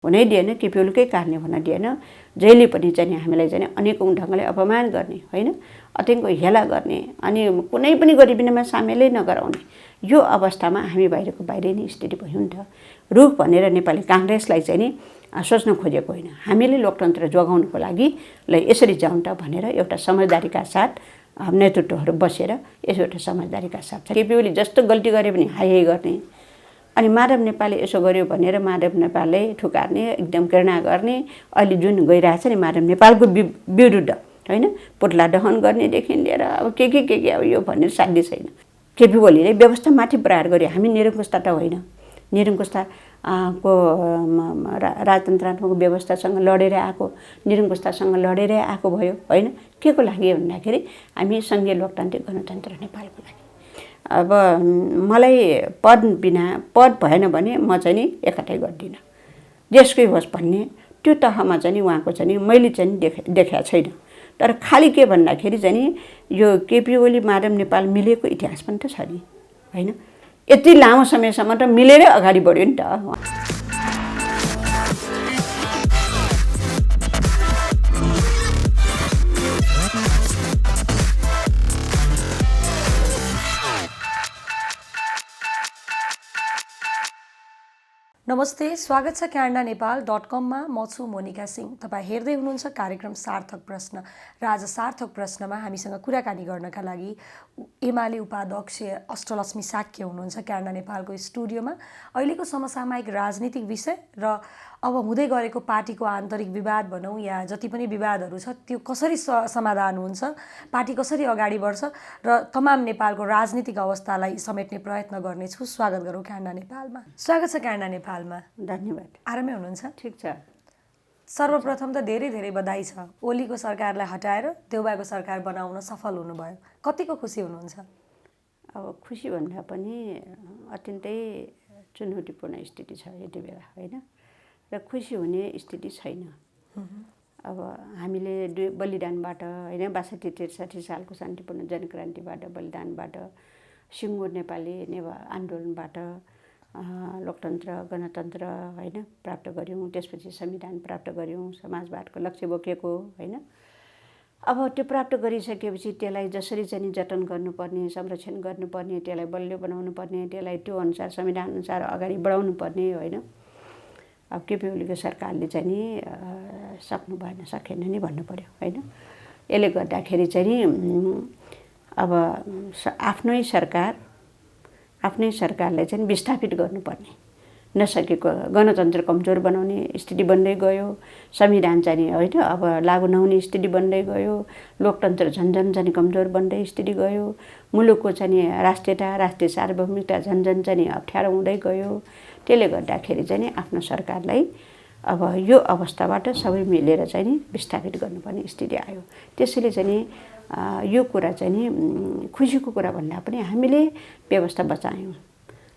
हुनै दिएन, केपिओलीकै काट्ने भन्न दिएन। जहिले पनि चाहिँ हामीलाई चाहिँ अनेकौँ ढङ्गले अपमान गर्ने होइन, अत्यन्तको हेला गर्ने अनि कुनै पनि गरिबिनमा सामेलै नगराउने यो अवस्थामा हामी बाहिरै नै स्थिति भयो नि त। रुख भनेर नेपाली काङ्ग्रेसलाई चाहिँ नि सोच्न खोजेको होइन। हामीले लोकतन्त्र जोगाउनको लागि ल यसरी जाउँ त भनेर एउटा समझदारीका साथ नेतृत्वहरू बसेर यसो एउटा समझदारीका साथ केपिओली जस्तो गल्ती गरे पनि हाई गर्ने अनि माधव नेपालले यसो गर्यो भनेर माधव नेपालले ठुकार्ने, एकदम घृणा गर्ने, अहिले जुन गइरहेछ नि माधव नेपालको विरुद्ध होइन, पुतला दहन गर्नेदेखि लिएर अब के अब यो भनेर साध्य छैन। केपी ओलीले व्यवस्थामाथि प्रहार गर्यो। हामी निरङ्कुशता त होइन, निरङ्कुशता को राजतन्त्रात्मक व्यवस्थासँग लडेर आएको, निरङ्कुशतासँग लडेर आएको भयो होइन। के को लागि भन्दाखेरि हामी सङ्घीय लोकतान्त्रिक गणतन्त्र नेपालको लागि। अब मलाई पद भएन भने म चाहिँ नि एकट्ठै गर्दिनँ, देशकै होस् भन्ने त्यो तहमा चाहिँ नि उहाँको चाहिँ नि मैले चाहिँ देखाएको छैन। तर खालि के भन्दाखेरि चाहिँ नि यो केपी ओली माधव नेपाल मिलेको इतिहास पनि त छ नि होइन। यति लामो समयसम्म त मिलेरै अगाडि बढ्यो नि त। नमस्ते, स्वागत छ canadaNepal.com मा। म छु मोनिका सिंह। तपाईँ हेर्दै हुनुहुन्छ कार्यक्रम सार्थक प्रश्न र आज सार्थक प्रश्नमा हामीसँग कुराकानी गर्नका लागि एमाले उपाध्यक्ष अष्टलक्ष्मी साक्य हुनुहुन्छ क्यानाडा नेपालको स्टुडियोमा। अहिलेको समसामयिक राजनीतिक विषय र अब हुँदै गरेको पार्टीको आन्तरिक विवाद भनौँ या जति पनि विवादहरू छ त्यो कसरी समाधान हुन्छ, पार्टी कसरी अगाडि बढ्छ र तमाम नेपालको राजनीतिक अवस्थालाई समेट्ने प्रयत्न गर्नेछु। स्वागत गरौँ क्यानाडा नेपालमा। स्वागत छ क्यानाडा नेपालमा। धन्यवाद। आरामै हुनुहुन्छ? ठिक छ। सर्वप्रथम त धेरै बधाई छ, ओलीको सरकारलाई हटाएर देउबाको सरकार बनाउन सफल हुनुभयो। कतिको खुसी हुनुहुन्छ? अब खुसी भन्दा पनि अत्यन्तै चुनौतीपूर्ण स्थिति छ यति बेला होइन, र खुसी हुने स्थिति छैन। अब हामीले बलिदानबाट होइन 62-63 सालको शान्तिपूर्ण जनक्रान्तिबाट, बलिदानबाट, सिङ्गो नेपाली आन्दोलनबाट लोकतन्त्र गणतन्त्र होइन प्राप्त गऱ्यौँ। त्यसपछि संविधान प्राप्त गऱ्यौँ, समाजवादको लक्ष्य बोकेको होइन। अब त्यो प्राप्त गरिसकेपछि त्यसलाई जसरी चाहिँ जतन गर्नुपर्ने, संरक्षण गर्नुपर्ने, त्यसलाई बलियो बनाउनु पर्ने, त्यसलाई त्यो अनुसार संविधान अनुसार अगाडि बढाउनु पर्ने होइन। अब केपी ओलीको सरकारले चाहिँ नि सक्नु भएन, सकेन नि भन्नु पर्यो होइन। यसले गर्दाखेरि चाहिँ अब आफ्नै सरकारलाई चाहिँ विस्थापित गर्नुपर्ने, नसकेको गणतन्त्र कमजोर बनाउने स्थिति बन्दै गयो, संविधान चाहिँ होइन अब लागू नहुने स्थिति बन्दै गयो, लोकतन्त्र झन्झन चाहिँ कमजोर बन्दै स्थिति गयो, मुलुकको चाहिँ राष्ट्रियता राष्ट्रिय सार्वभौमिकता झन्झन चाहिँ अप्ठ्यारो हुँदै गयो। त्यसले गर्दाखेरि चाहिँ आफ्नो सरकारलाई अब यो अवस्थाबाट सबै मिलेर चाहिँ नि विस्थापित गर्नुपर्ने स्थिति आयो। त्यसैले चाहिँ यो कुरा चाहिँ नि खुसीको कुरा भन्दा पनि हामीले व्यवस्था बचायौँ,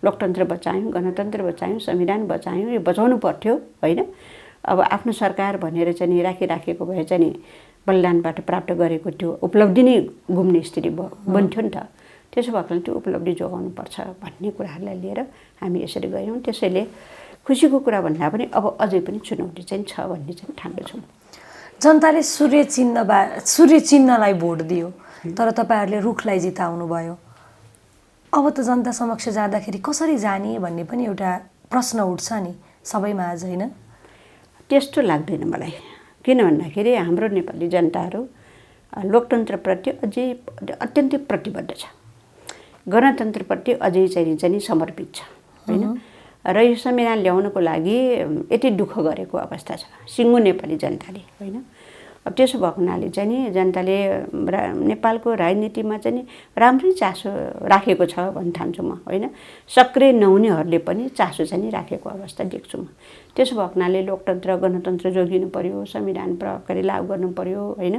लोकतन्त्र बचायौँ, गणतन्त्र बचायौँ, संविधान बचायौँ। यो बचाउनु पर्थ्यो होइन। अब आफ्नो सरकार भनेर चाहिँ राखिराखेको भए चाहिँ बलिदानबाट प्राप्त गरेको त्यो उपलब्धि नै गुम्ने स्थिति बन्थ्यो नि त। त्यसो भएकोले त्यो उपलब्धि जोगाउनुपर्छ भन्ने कुराहरूलाई लिएर हामी यसरी गयौँ। त्यसैले खुसीको कुरा भन्दा पनि अब अझै पनि चुनौती चाहिँ छ भन्ने चाहिँ ठान्दछौँ। जनताले सूर्य चिन्हलाई भोट दियो, तर तपाईँहरूले रुखलाई जिताउनु भयो। अब त जनता समक्ष जाँदाखेरि कसरी जाने भन्ने पनि एउटा प्रश्न उठ्छ नि सबैमाझ होइन? त्यस्तो लाग्दैन मलाई। किन भन्दाखेरि हाम्रो नेपाली जनताहरू लोकतन्त्रप्रति अझै अत्यन्तै प्रतिबद्ध छ, गणतन्त्रप्रति अझै चाहिँ समर्पित छ होइन। र यो संविधान ल्याउनको लागि यति दुःख गरेको अवस्था छ सिङ्गो नेपाली जनताले होइन। अब त्यसो भएको हुनाले चाहिँ नि जनताले नेपालको राजनीतिमा चाहिँ राम्रै चासो राखेको छ भन्न ठान्छु म होइन। सक्रिय नहुनेहरूले पनि चासो चाहिँ राखेको अवस्था देख्छु म। त्यसो भएको हुनाले लोकतन्त्र गणतन्त्र जोगिनु पर्यो, संविधान प्रभावकारी लागू गर्नु पर्यो होइन,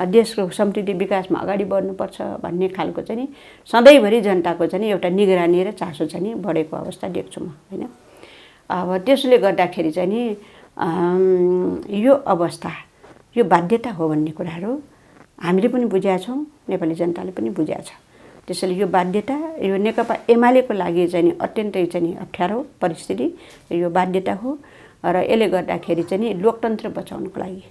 देशको समृद्धि विकासमा अगाडि बढ्नुपर्छ भन्ने खालको चाहिँ सधैँभरि जनताको चाहिँ एउटा निगरानी र चासो चाहिँ बढेको अवस्था देख्छु म होइन। अब त्यसले गर्दाखेरि चाहिँ यो अवस्था यो बाध्यता हो भन्ने कुराहरू हामीले पनि बुझेका छौँ, नेपाली जनताले पनि बुझेको छ। त्यसैले यो बाध्यता यो नेकपा एमालेको लागि चाहिँ अत्यन्तै चाहिँ अप्ठ्यारो परिस्थिति यो बाध्यता हो। र यसले गर्दाखेरि चाहिँ नि लोकतन्त्र बचाउनको लागि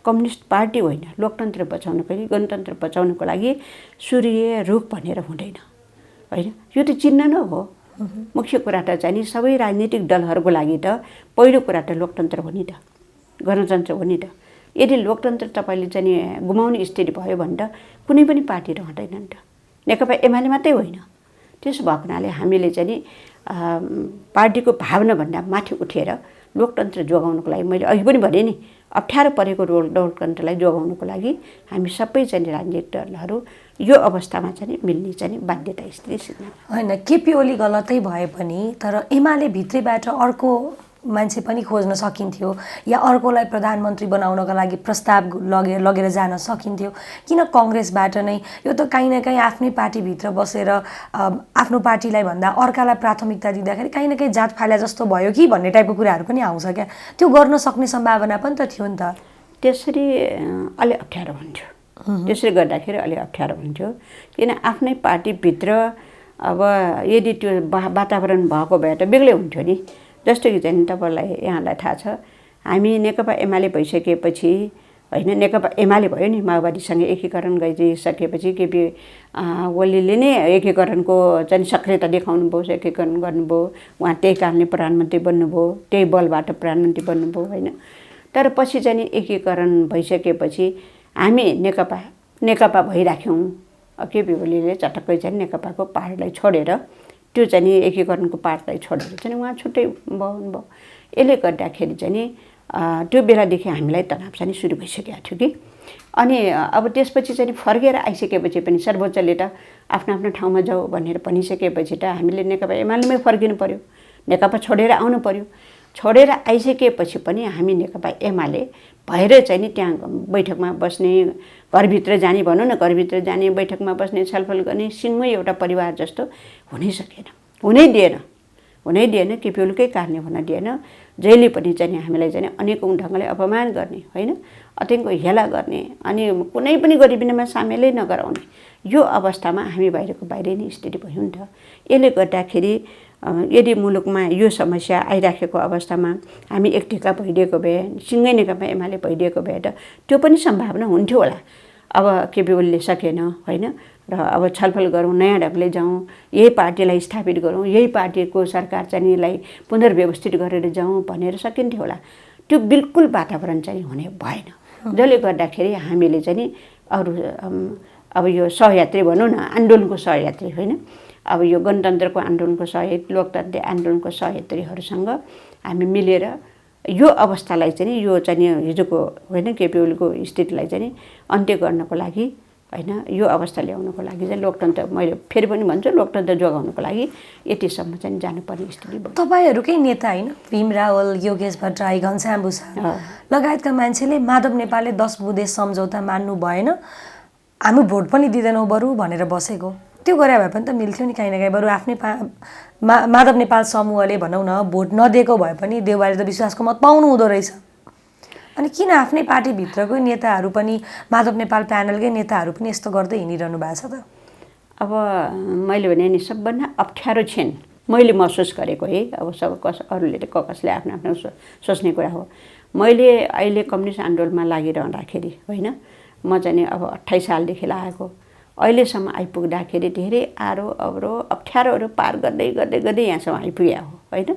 कम्युनिस्ट पार्टी होइन, लोकतन्त्र बचाउनको लागि, गणतन्त्र बचाउनको लागि सूर्य रुख भनेर हुँदैन होइन। यो त चिन्ह न हो। मुख्य कुरा त चाहिँ नि सबै राजनीतिक दलहरूको लागि त पहिलो कुरा त लोकतन्त्र हो नि त, गणतन्त्र हो नि त। यदि लोकतन्त्र तपाईँले चाहिँ नि गुमाउने स्थिति भयो भने त कुनै पनि पार्टी रहँदैन नि त, नेकपा एमाले मात्रै होइन। त्यसो भएको हुनाले हामीले चाहिँ नि पार्टीको भावनाभन्दा माथि उठेर लोकतन्त्र जोगाउनको लागि मैले अघि पनि भने नि अप्ठ्यारो परेको लोकतन्त्रलाई जोगाउनको लागि हामी सबै चाहिँ राजनीतिक दलहरू यो अवस्थामा चाहिँ मिल्ने चाहिँ बाध्यता स्थिति सिर्जना होइन। केपी ओली गलतै भए पनि तर एमाले भित्रैबाट अर्को मान्छे पनि खोज्न सकिन्थ्यो या अर्कोलाई प्रधानमन्त्री बनाउनका लागि प्रस्ताव लगेर जान सकिन्थ्यो। किन कङ्ग्रेसबाट नै यो त काहीँ न काहीँ आफ्नै पार्टीभित्र बसेर आफ्नो पार्टीलाई भन्दा अर्कालाई प्राथमिकता दिँदाखेरि काहीँ न काहीँ जात फाल्या जस्तो भयो कि भन्ने टाइपको कुराहरू पनि आउँछ क्या। त्यो गर्न सक्ने सम्भावना पनि त थियो नि त। त्यसरी अलि अप्ठ्यारो हुन्थ्यो, त्यसरी गर्दाखेरि अलि अप्ठ्यारो हुन्थ्यो। किन आफ्नै पार्टीभित्र अब यदि त्यो वातावरण भएको भए त बेग्लै हुन्थ्यो नि। जस्तो कि चाहिँ तपाईँलाई यहाँलाई थाहा छ, हामी नेकपा एमाले भइसकेपछि होइन, नेकपा एमाले भयो नि, माओवादीसँग एकीकरण गरिसकेपछि केपी ओलीले नै एकीकरणको चाहिँ सक्रियता देखाउनु भयो, एकीकरण गर्नुभयो। उहाँ त्यही कारणले प्रधानमन्त्री बन्नुभयो, त्यही बलबाट प्रधानमन्त्री बन्नुभयो होइन। तर पछि चाहिँ एकीकरण भइसकेपछि हामी नेकपा भइराख्यौँ। केपी ओलीले चटक्कै चाहिँ नेकपाको पार्टलाई छोडेर त्यो चाहिँ नि एकीकरणको पार्टलाई छोडेर चाहिँ उहाँ छुट्टै भयो। यसले गर्दाखेरि चाहिँ नि त्यो बेलादेखि हामीलाई तनाव चाहिँ सुरु भइसकेको थियो कि। अनि अब त्यसपछि चाहिँ फर्केर आइसकेपछि पनि सर्वोच्चले त आफ्नो आफ्नो ठाउँमा जाऊ भनेर भनिसकेपछि त हामीले नेकपा एमालेमै फर्किनु पर्यो, नेकपा छोडेर आउनु पर्यो। छोडेर आइसकेपछि पनि हामी नेकपा एमाले भएर चाहिँ नि त्यहाँ बैठकमा बस्ने, घरभित्र जाने भनौँ न, घरभित्र जाने, बैठकमा बस्ने, छलफल गर्ने, सिङ्गै एउटा परिवार जस्तो हुनै सकेन, हुनै दिएन। केपी ओलीकै कारणले हुन दिएन। जहिले पनि चाहिँ हामीलाई चाहिँ अनेकौँ ढङ्गले अपमान गर्ने होइन, अत्यन्तको हेला गर्ने, अनि कुनै पनि गरिबिनमा सामेलै नगराउने यो अवस्थामा हामी बाहिरै नै स्थिति भयो नि त। यसले गर्दाखेरि यदि मुलुकमा यो समस्या आइराखेको अवस्थामा हामी एकटिका भइदिएको भए, सिँगै नेकपा एमाले भइदिएको भए त त्यो पनि सम्भावना हुन्थ्यो होला। अब केपी ओलीले सकेन होइन, र अब छलफल गरौँ, नयाँ ढङ्गले जाउँ, यही पार्टीलाई स्थापित गरौँ, यही पार्टीको सरकार चाहिँ यसलाई पुनर्व्यवस्थित गरेर जाउँ भनेर सकिन्थ्यो होला। त्यो बिल्कुल वातावरण चाहिँ हुने भएन। जसले गर्दाखेरि हामीले चाहिँ नि अरू अब यो सहयात्री भनौँ न, आन्दोलनको सहयात्री होइन, अब यो गणतन्त्रको आन्दोलनको सहयात्री, लोकतन्त्र आन्दोलनको सहयात्रीहरूसँग हामी मिलेर यो अवस्थालाई चाहिँ यो चाहिँ हिजोको होइन केपी ओलीको स्थितिलाई चाहिँ अन्त्य गर्नको लागि होइन, यो अवस्था ल्याउनको लागि चाहिँ लोकतन्त्र, मैले फेरि पनि भन्छु, लोकतन्त्र जोगाउनको लागि यतिसम्म चाहिँ जानुपर्ने स्थिति भयो। तपाईँहरूकै नेता होइन, भीम रावल, योगेश भट्टराई, घनश्याम भूषाल लगायतका मान्छेले माधव नेपालले 10 बुँदे सम्झौता मान्नु भएन, हामी भोट पनि दिँदैनौँ बरु भनेर बसेको। त्यो गरे भए पनि त मिल्थ्यो नि काहीँ न काहीँ। बरु आफ्नै माधव नेपाल समूहले भनौँ न भोट नदिएको भए पनि देउवाले त विश्वासको मत पाउनु हुँदो रहेछ। अनि किन आफ्नै पार्टीभित्रकै नेताहरू पनि, माधव नेपाल प्यानलकै नेताहरू पनि यस्तो गर्दै हिँडिरहनु भएको छ त? अब मैले भने नि सबभन्दा अप्ठ्यारो क्षण मैले महसुस गरेको है, अब अरूले त कसले आफ्नो आफ्नो सोच्ने कुरा हो। मैले अहिले कम्युनिस्ट आन्दोलनमा लागिरहँदाखेरि होइन, म चाहिँ अब 28 सालदेखि लागेको, अहिलेसम्म आइपुग्दाखेरि धेरै आरो अवरो अप्ठ्यारोहरू पार गर्दै यहाँसम्म आइपुग्या हो होइन।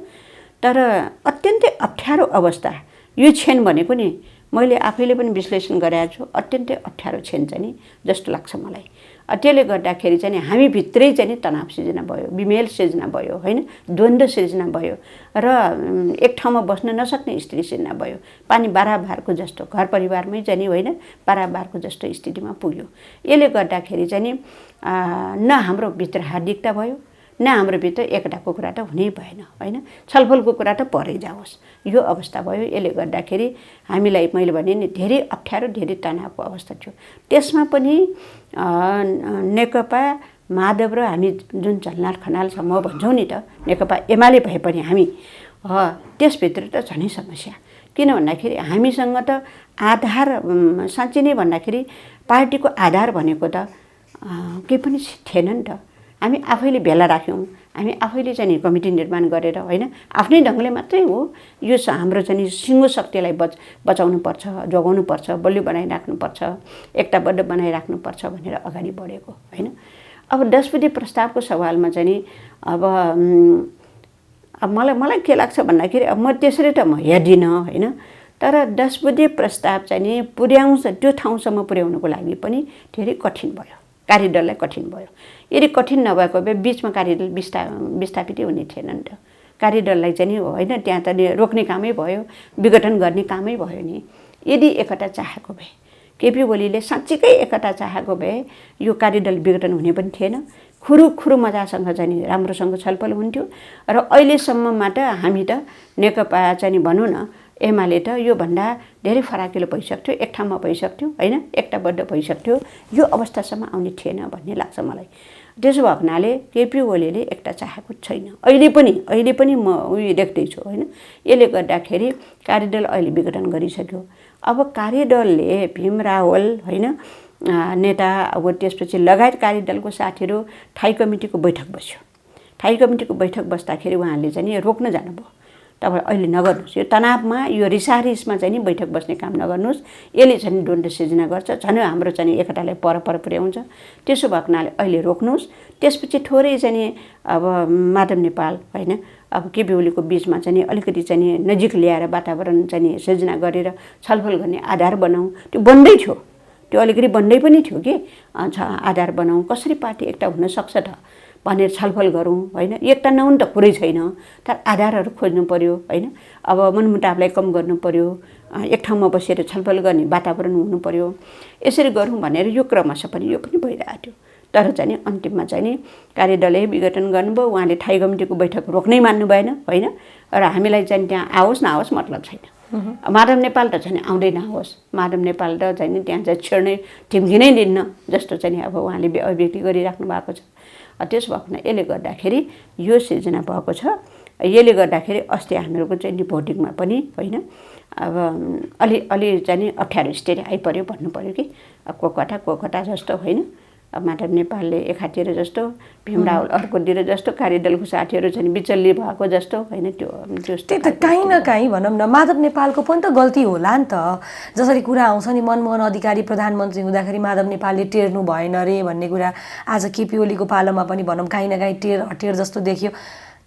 तर अत्यन्तै अप्ठ्यारो अवस्था यो क्षण भनेको नि मैले आफैले पनि विश्लेषण गरेको छु, अत्यन्तै अप्ठ्यारो क्षण चाहिँ नि जस्तो लाग्छ मलाई। त्यसले गर्दाखेरि चाहिँ हामी भित्रै चाहिँ तनाव सिर्जना भयो, विमेल सिर्जना भयो होइन, द्वन्द्व सिर्जना भयो र एक ठाउँमा बस्न नसक्ने स्थिति सिर्जना भयो। पानी बाराबारको जस्तो घर परिवारमै चाहिँ होइन बाराबारको जस्तो स्थितिमा पुग्यो। यसले गर्दाखेरि चाहिँ न हाम्रो भित्र हार्दिकता भयो, न हाम्रो भित्र एकताको कुरा त हुनै भएन होइन, छलफलको कुरा त परै जाओस् यो अवस्था भयो। यसले गर्दाखेरि हामीलाई मैले भने नि धेरै अप्ठ्यारो, धेरै तनावको अवस्था थियो। त्यसमा पनि नेकपा माधव र हामी जुन झलनाथ खनाल समूह भन्छौँ नि त, नेकपा एमाले भए पनि हामी त्यसभित्र त झनै समस्या। किन भन्दाखेरि हामीसँग त आधार साँच्चै नै भन्दाखेरि पार्टीको आधार भनेको त केही पनि थिएन नि त। हामी आफैले भेला राख्यौँ, हामी आफैले चाहिँ कमिटी निर्माण गरेर होइन आफ्नै ढङ्गले मात्रै हो यो हाम्रो चाहिँ सिङ्गो शक्तिलाई बचाउनुपर्छ, जोगाउनुपर्छ, बलियो बनाइराख्नुपर्छ, एकताबद्ध बनाइराख्नुपर्छ भनेर अगाडि बढेको होइन। अब 10 बुँदे प्रस्तावको सवालमा चाहिँ अब मलाई के लाग्छ भन्दाखेरि अब म त्यसरी त म हेर्दिनँ होइन, तर 10 बुँदे प्रस्ताव चाहिँ पुर्याउँछ त्यो ठाउँसम्म पुर्याउनुको लागि पनि धेरै कठिन भयो, कार्यदललाई कठिन भयो। यदि कठिन नभएको भए बिचमा कार्यदल विस्थापितै हुने थिएन नि त। कार्यदललाई चाहिँ होइन त्यहाँ त रोक्ने कामै भयो, विघटन गर्ने कामै भयो नि। यदि एकता चाहेको भए, केपी ओलीले साँच्चीकै एकता चाहेको भए यो कार्यदल विघटन हुने पनि थिएन। खुरु मजासँग चाहिँ राम्रोसँग छलफल हुन्थ्यो र अहिलेसम्ममा त हामी त नेकपा चाहिँ भनौँ न एमाले त योभन्दा धेरै फराकिलो भइसक्थ्यो, एक ठाउँमा भइसक्थ्यो होइन, एकताबद्ध भइसक्थ्यो, यो अवस्थासम्म आउने थिएन भन्ने लाग्छ मलाई। त्यसो भएको हुनाले केपी ओलीले एकता चाहेको छैन, अहिले पनि म उयो देख्दैछु होइन। यसले गर्दाखेरि कार्यदल अहिले विघटन गरिसक्यो। अब कार्यदलले भीम रावल होइन नेता अब त्यसपछि लगायत कार्यदलको साथीहरू स्थायी कमिटीको बैठक बस्यो। स्थायी कमिटीको बैठक बस्दाखेरि उहाँले चाहिँ रोक्न जानुभयो, तपाईँ अहिले नगर्नुहोस्, यो तनावमा यो रिसारिसमा चाहिँ बैठक बस्ने काम नगर्नुहोस्, यसले चाहिँ द्वन्द्व सिर्जना गर्छ, झन् हाम्रो चाहिँ एकतालाई पर पुर्याउँछ। त्यसो भएको हुनाले अहिले रोक्नुहोस्। त्यसपछि थोरै चाहिँ अब माधव नेपाल होइन अब केपी ओलीको बिचमा चाहिँ अलिकति चाहिँ नजिक ल्याएर वातावरण चाहिँ सिर्जना गरेर छलफल गर्ने आधार बनाऊ। त्यो बन्दै थियो, त्यो अलिकति बन्दै पनि थियो कि आधार बनाऊ, कसरी पार्टी एकता हुन सक्छ त भनेर छलफल गरौँ होइन। एकता नहुनु त कुरै छैन, तर आधारहरू खोज्नु पर्यो होइन। अब मनमुटावलाई कम गर्नु पर्यो, एक ठाउँमा बसेर छलफल गर्ने वातावरण हुनु पर्यो। यसरी गरौँ भनेर यो क्रमशः पनि यो पनि भइरहेको थियो। तर चाहिँ अन्तिममा चाहिँ कार्यदलले विघटन गर्नुभयो, उहाँले स्थायी कमिटीको बैठक रोक्नै मान्नु भएन होइन। र हामीलाई चाहिँ त्यहाँ आओस् नआओस् मतलब छैन। माधव नेपाल त चाहिँ आउँदै नआओस्, माधव नेपाल त चाहिँ त्यहाँ चाहिँ छिर्नै टिम्किनै दिन्न जस्तो चाहिँ अब उहाँले अभिव्यक्ति गरिराख्नु भएको छ। त्यसो भएको हुनाले यसले गर्दाखेरि यो सिर्जना भएको छ। यसले गर्दाखेरि अस्ति हामीहरूको चाहिँ भोटिङमा पनि होइन अब अलि चाहिँ अप्ठ्यारो स्थिति आइपर्यो भन्नु पर्यो कि को कता जस्तो होइन। अब माधव नेपालले एकातिर जस्तो, भीम रावल अर्कोतिर जस्तो, कार्यदलको साथीहरू चाहिँ बिचल्ली भएको जस्तो होइन। त्यो त्यही त काहीँ न काहीँ भनौँ न माधव नेपालको पनि त गल्ती होला नि त। जसरी कुरा आउँछ नि मनमोहन अधिकारी प्रधानमन्त्री हुँदाखेरि माधव नेपालले टेर्नु भएन रे भन्ने कुरा आज केपी ओलीको पालोमा पनि भनौँ काहीँ न काहीँ टेर जस्तो देखियो।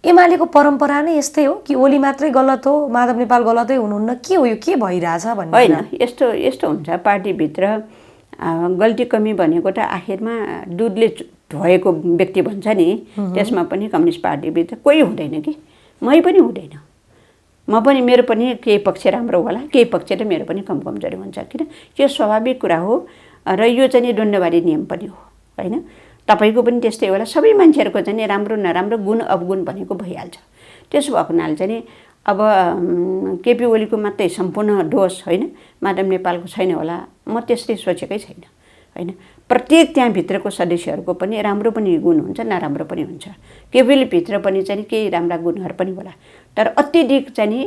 एमालेको परम्परा नै यस्तै हो कि ओली मात्रै गलत हो, माधव नेपाल गलतै हुनुहुन्न, के हो यो के भइरहेछ भन्ने? होइन, यस्तो हुन्छ पार्टीभित्र गल्ती कमी भनेको त आखिरमा दुधले धोएको व्यक्ति भन्छ नि, त्यसमा पनि कम्युनिस्ट पार्टीभित्र कोही हुँदैन कि, मै पनि हुँदैन। म पनि मेरो पनि केही पक्ष राम्रो होला, केही पक्ष त मेरो पनि कमजोरी हुन्छ, किन यो स्वाभाविक कुरा हो र यो चाहिँ द्वन्द्ववादी नियम पनि हो होइन। तपाईँको पनि त्यस्तै होला, सबै मान्छेहरूको चाहिँ राम्रो नराम्रो गुण अवगुण भनेको भइहाल्छ। त्यसो भएको हुनाले चाहिँ अब केपी ओलीको मात्रै सम्पूर्ण दोष होइन, माधव नेपालको छैन होला, म त्यसरी सोचेकै छैन होइन। प्रत्येक त्यहाँभित्रको सदस्यहरूको पनि राम्रो पनि गुण हुन्छ, नराम्रो पनि हुन्छ। केपी ओलीभित्र पनि चाहिँ केही राम्रा गुणहरू पनि होला, तर अत्यधिक चाहिँ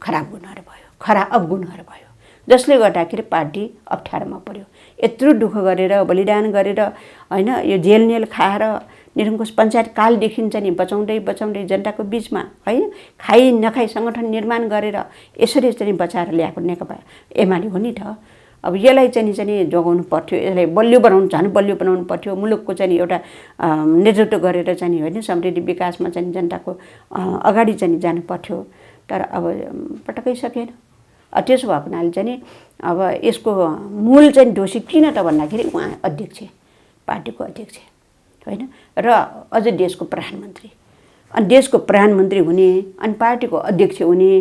खराब गुणहरू भयो, खराब अवगुणहरू भयो, जसले गर्दाखेरि पार्टी अप्ठ्यारोमा पर्यो। यत्रो दुःख गरेर बलिदान गरेर होइन यो जेलनेल खाएर निरङ्कुश पञ्चायत कालदेखि चाहिँ बचाउँदै जनताको बिचमा है खाइ नखाइ सङ्गठन निर्माण गरेर यसरी चाहिँ बचाएर ल्याएको नेकपा एमाले हो नि त। अब यसलाई चाहिँ जोगाउनु पर्थ्यो, यसलाई बलियो बनाउनु, झन् बलियो बनाउनु पर्थ्यो। मुलुकको चाहिँ एउटा नेतृत्व गरेर चाहिँ होइन समृद्धि विकासमा चाहिँ जनताको अगाडि चाहिँ जानु पर्थ्यो, तर अब पटक्कै सकेन। त्यसो भएको हुनाले चाहिँ अब यसको मूल चाहिँ दोषी किन त भन्दाखेरि उहाँ अध्यक्ष, पार्टीको अध्यक्ष होइन र अझ देशको प्रधानमन्त्री, अनि देशको प्रधानमन्त्री हुने अनि पार्टीको अध्यक्ष हुने